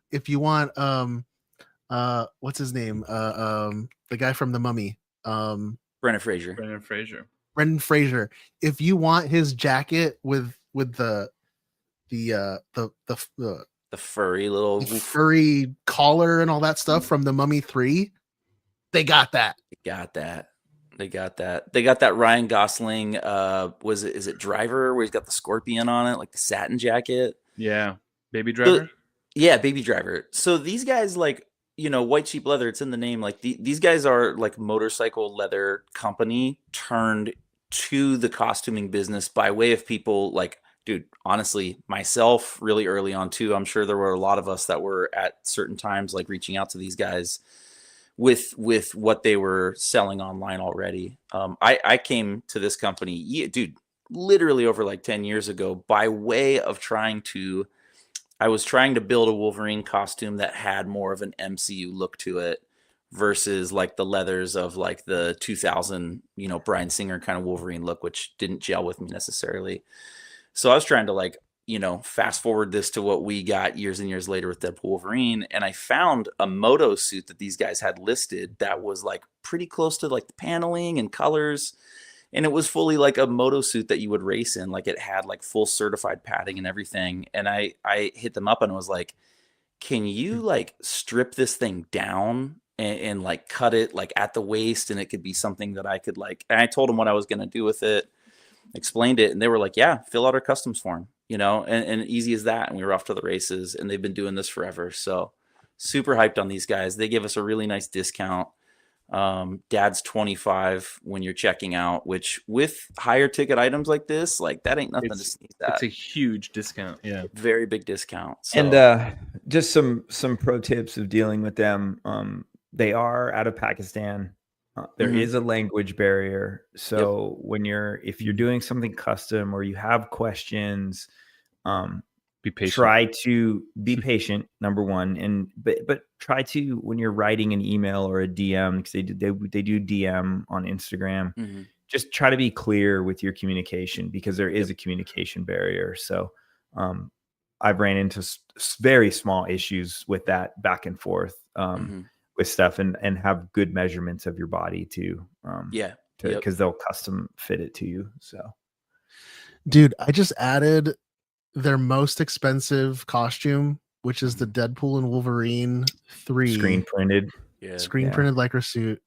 what's his name? The guy from The Mummy. Brendan Fraser. Brendan Fraser. If you want his jacket with the furry little furry collar and all that stuff from The Mummy 3, they got that. They got that Ryan Gosling is it Driver where he's got the scorpion on it, like the satin jacket. Yeah. Baby Driver? Baby Driver. So these guys like, White Sheep Leather, it's in the name. Like these guys are like motorcycle leather company turned to the costuming business by way of people like, dude, honestly, myself really early on too. I'm sure there were a lot of us that were at certain times like reaching out to these guys with what they were selling online already. I came to this company, literally over like 10 years ago by way of I was trying to build a Wolverine costume that had more of an MCU look to it versus like the leathers of like the 2000, Bryan Singer kind of Wolverine look, which didn't gel with me necessarily. So I was trying to like, fast forward this to what we got years and years later with Deadpool Wolverine. And I found a moto suit that these guys had listed that was like pretty close to like the paneling and colors. And it was fully like a moto suit that you would race in. Like it had like full certified padding and everything. And I hit them up and was like, can you like strip this thing down and like cut it like at the waist? And it could be something that I could like, and I told them what I was going to do with it, explained it. And they were like, yeah, fill out our customs form, and easy as that. And we were off to the races, and they've been doing this forever. So super hyped on these guys. They give us a really nice discount. Dad's 25 when you're checking out, which with higher ticket items like this, like that ain't nothing to sneeze at. It's a huge discount. Yeah. Very big discount. So. And just some pro tips of dealing with them. They are out of Pakistan. There is a language barrier. So if you're doing something custom or you have questions, be patient. Try to be patient, number one, but try to, when you're writing an email or a DM, because they do DM on Instagram, just try to be clear with your communication, because there is a communication barrier. So I've ran into very small issues with that back and forth with stuff, and have good measurements of your body too. Because they'll custom fit it to you. So, dude, I just added their most expensive costume, which is the Deadpool and Wolverine 3 screen printed printed lycra suit.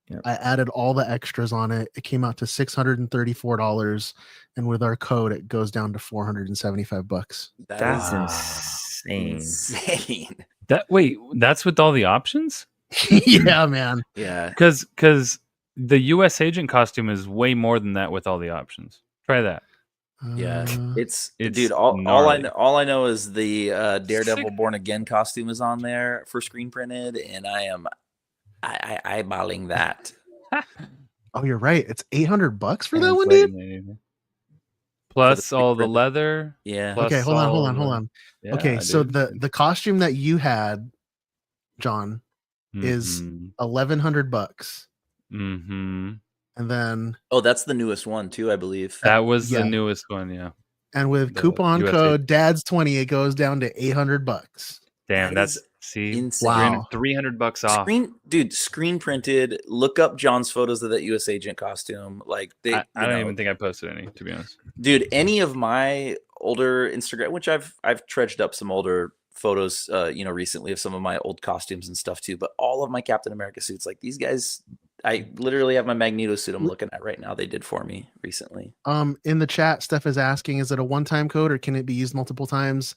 Yep. I added all the extras on it. It came out to $634, and with our code, it goes down to $475. That's insane. That's with all the options? Yeah, man. Yeah. Because the U.S. agent costume is way more than that with all the options. Try that. Yeah, it's dude. gnarly. All I know is the Daredevil Born Again costume is on there for screen printed, and I am eyeballing that. Oh, you're right. It's $800 for that one, dude. Plus all the leather. Yeah. Okay, hold on. Yeah, okay, so dude. the costume that you had, John, is $1,100. Mm-hmm. And then that's the newest one too, I believe. That was the newest one, yeah. And with The coupon USA. code DADS20, it goes down to $800. Damn, that's insane. Wow. $300 off. Screen printed. Look up John's photos of that U.S. agent costume. Like I don't even think I posted any, to be honest. Dude, any of my older Instagram, which I've trudged up some older photos, recently of some of my old costumes and stuff too. But all of my Captain America suits, like these guys, I literally have my Magneto suit I'm looking at right now. They did for me recently. In the chat, Steph is asking, is it a one-time code or can it be used multiple times?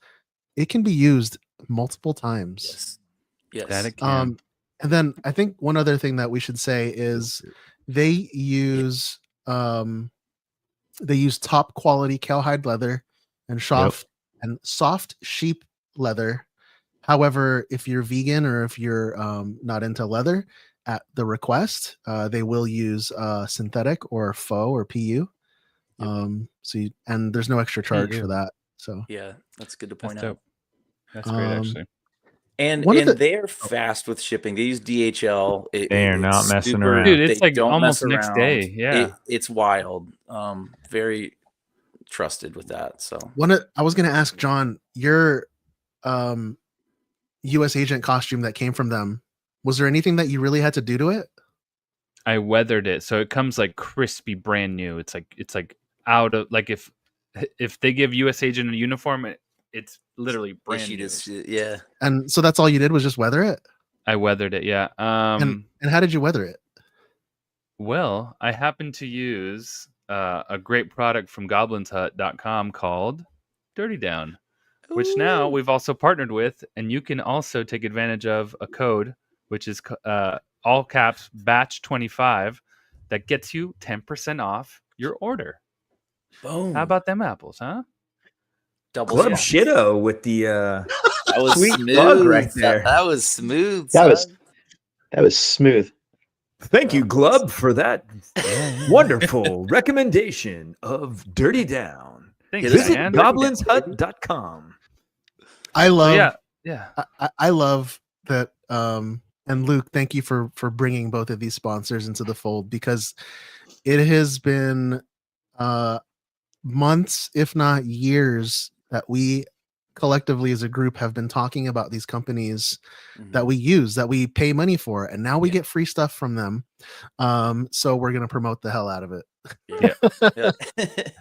It can be used multiple times. Yes. That it can. And then I think one other thing that we should say is they use top quality cowhide leather and soft sheep leather. However, if you're vegan or if you're not into leather, at the request, they will use synthetic or faux or PU. And there's no extra charge for that. So yeah, that's good to point That's out. dope. That's great, actually. And they're fast with shipping. They use DHL. They are not messing around. Dude, it's They like don't almost mess next around. day. Yeah. It's wild. Very trusted with that. So I was going to ask John, your U.S. agent costume that came from them, was there anything that you really had to do to it? I weathered it, so it comes like crispy, brand new. It's like out of, like, if they give U.S. agent a uniform, it's literally brand new. Yeah. And so that's all you did was just weather it? I weathered it, yeah. And how did you weather it? Well, I happen to use a great product from goblinshut.com called Dirty Down, which now we've also partnered with, and you can also take advantage of a code, which is all caps batch 25, that gets you 10% off your order. Boom. How about them apples, huh? Double Club Shitto with the that was sweet smooth plug right there. That was smooth. That was smooth. Thank you, Glub, for that wonderful recommendation of Dirty Down. Thanks, Visit man. goblinshut.com. I love yeah. I love that And Luke, thank you for bringing both of these sponsors into the fold, because it has been months, if not years, that we collectively as a group have been talking about these companies that we use, that we pay money for, and now we get free stuff from them. So we're going to promote the hell out of it. Yeah.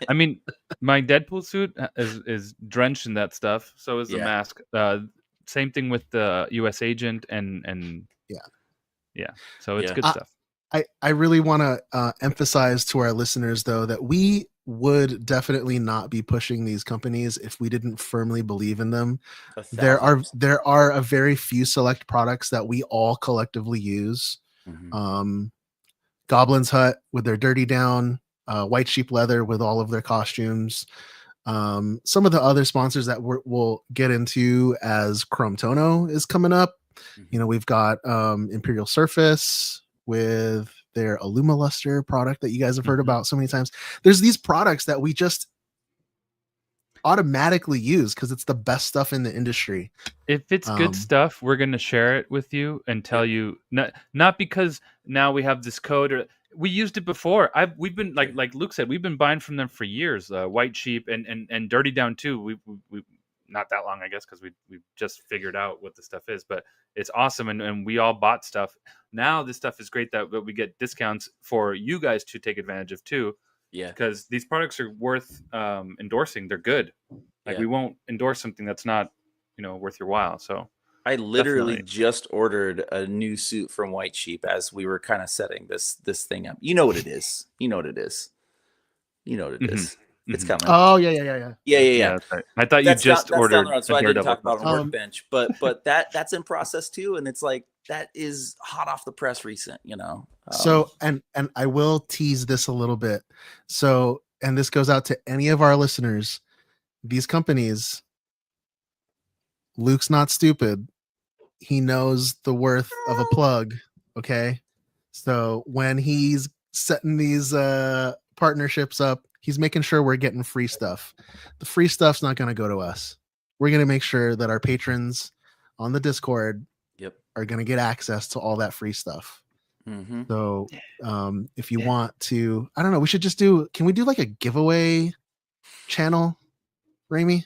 I mean, my Deadpool suit is drenched in that stuff. So is the mask. Same thing with the U.S. agent and yeah. So it's good stuff. I really want to emphasize to our listeners, though, that we would definitely not be pushing these companies if we didn't firmly believe in them. There are a very few select products that we all collectively use. Goblin's Hut with their Dirty Down, White Sheep Leather with all of their costumes. Some of the other sponsors that we'll get into as Chrome Tono is coming up. You know, we've got Imperial Surface with their Aluma-Luster product that you guys have heard about so many times. There's these products that we just automatically use because it's the best stuff in the industry. If it's good stuff, we're going to share it with you and tell you, not because now we have this code, or we used it before. We've been like Luke said, we've been buying from them for years. White Sheep and Dirty Down too. We not that long, I guess, because we've just figured out what the stuff is, but it's awesome. And we all bought stuff. Now this stuff is great that we get discounts for you guys to take advantage of too. Yeah. Because these products are worth endorsing. They're good. We won't endorse something that's not, worth your while. So I literally just ordered a new suit from White Sheep as we were kind of setting this thing up. You know what it is. It's coming. Oh yeah. That's right. I thought you just ordered. So I didn't talk about it on Workbench, but that's in process too, and it's like that is hot off the press recent. So and I will tease this a little bit. So, and this goes out to any of our listeners. These companies, Luke's not stupid. He knows the worth of a plug. Okay, so when he's setting these partnerships up, he's making sure we're getting free stuff. The free stuff's not going to go to us. We're going to make sure that our patrons on the Discord are going to get access to all that free stuff. So if you want to, I don't know, we should just can we do like a giveaway channel, Raimi?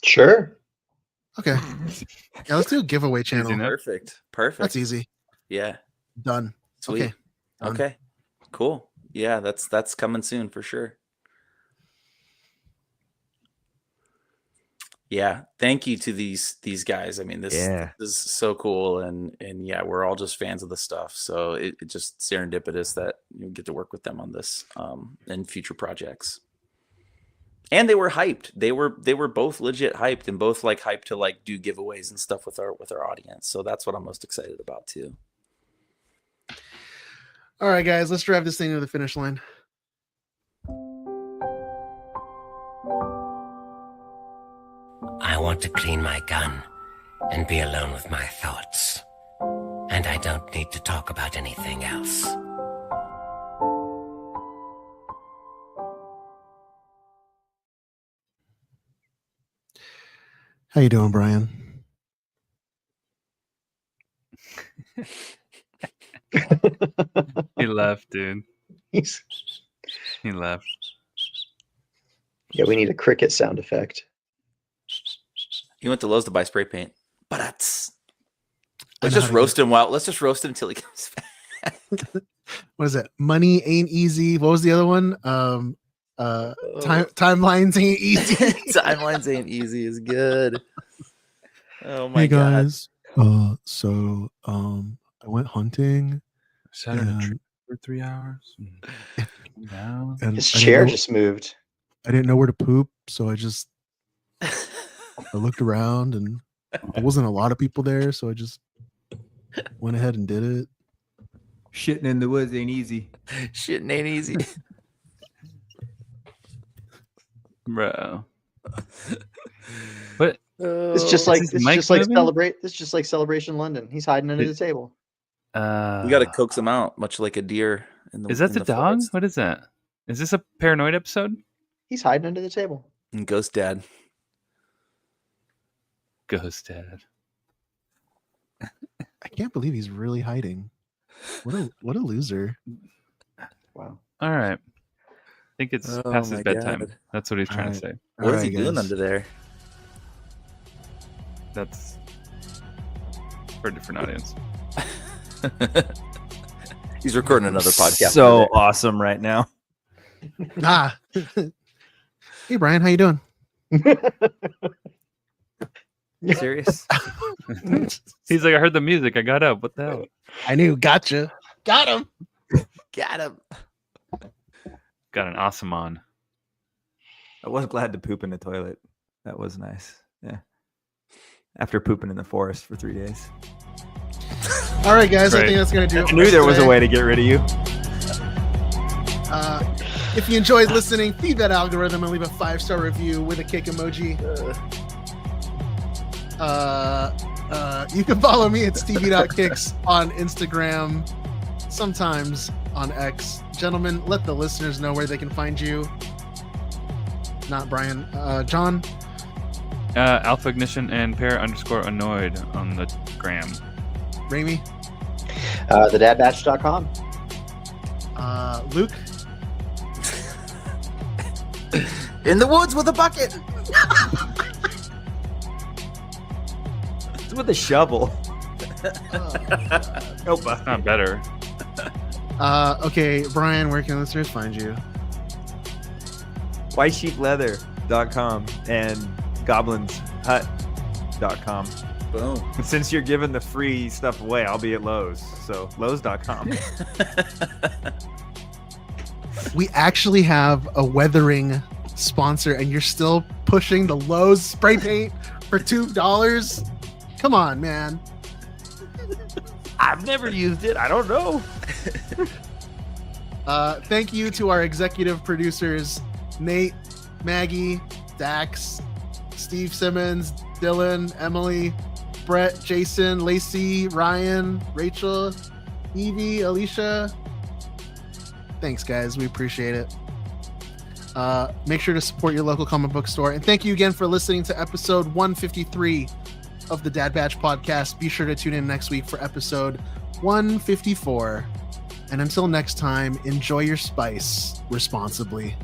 Sure. Okay. Yeah, let's do a giveaway channel. Perfect. That's easy. Yeah. Done. Sweet. Okay. Done. Okay. Cool. Yeah, that's coming soon for sure. Yeah, thank you to these guys. I mean, this is so cool, and yeah, we're all just fans of the stuff. So it just serendipitous that you get to work with them on this and future projects. And they were hyped. They were both legit hyped, and both hyped to do giveaways and stuff with our audience. So that's what I'm most excited about too. All right, guys, let's drive this thing to the finish line. I want to clean my gun and be alone with my thoughts. And I don't need to talk about anything else. How you doing, Brian? He left, dude. He left. Yeah, we need a cricket sound effect. He went to Lowe's to buy spray paint. But let's just roast him until he comes back. What is it? Money ain't easy. What was the other one? Timelines ain't easy. Timelines ain't easy is good. Oh my hey god. Guys. So I went hunting. Sat in a tree for 3 hours. And his chair just moved. I didn't know where to poop, so I looked around, and there wasn't a lot of people there, so I just went ahead and did it. Shitting in the woods ain't easy. Shitting ain't easy. Bro. But it's just like Celebration London. He's hiding under the table. We got to coax him out, much like a deer. Is that the dog? Forest. What is that? Is this a Paranoid episode? He's hiding under the table. And Ghost Dad. Ghost Dad. I can't believe he's really hiding. What a loser. Wow. All right. I think it's Oh past his my bedtime. God. That's what he's trying to say. What is he doing under there? That's for a different audience. He's recording another podcast. So awesome right now. Hey Brian, how you doing? You serious? He's like, I heard the music. I got up. What the hell? I knew. Gotcha. Got him. Got him. Got an awesome on. I was glad to poop in the toilet. That was nice. Yeah. After pooping in the forest for 3 days. All right, guys. I Great. think that's going to do it. I knew there was a way to get rid of you. If you enjoyed listening, feed that algorithm and leave a 5-star review with a kick emoji. You can follow me at stevie.kicks on Instagram, sometimes on X. Gentlemen, let the listeners know where they can find you. Not Brian. John? Alpha Ignition and pair_annoyed on the gram. Raimi? thedadbatch.com. Luke? In the woods with a bucket. It's with a shovel. Nope, that's not better. Okay, Brian, where can listeners find you? WhiteSheepLeather.com and GoblinsHut.com. Boom. And since you're giving the free stuff away, I'll be at Lowe's. So Lowe's.com. We actually have a weathering sponsor, and you're still pushing the Lowe's spray paint for $2? Come on, man. I've never used it. I don't know. Thank you to our executive producers, Nate, Maggie, Dax, Steve Simmons, Dylan, Emily, Brett, Jason, Lacey, Ryan, Rachel, Evie, Alicia. Thanks, guys. We appreciate it. Make sure to support your local comic book store. And thank you again for listening to episode 153 of the Dad Batch podcast. Be sure to tune in next week for episode 154. And until next time, enjoy your spice responsibly.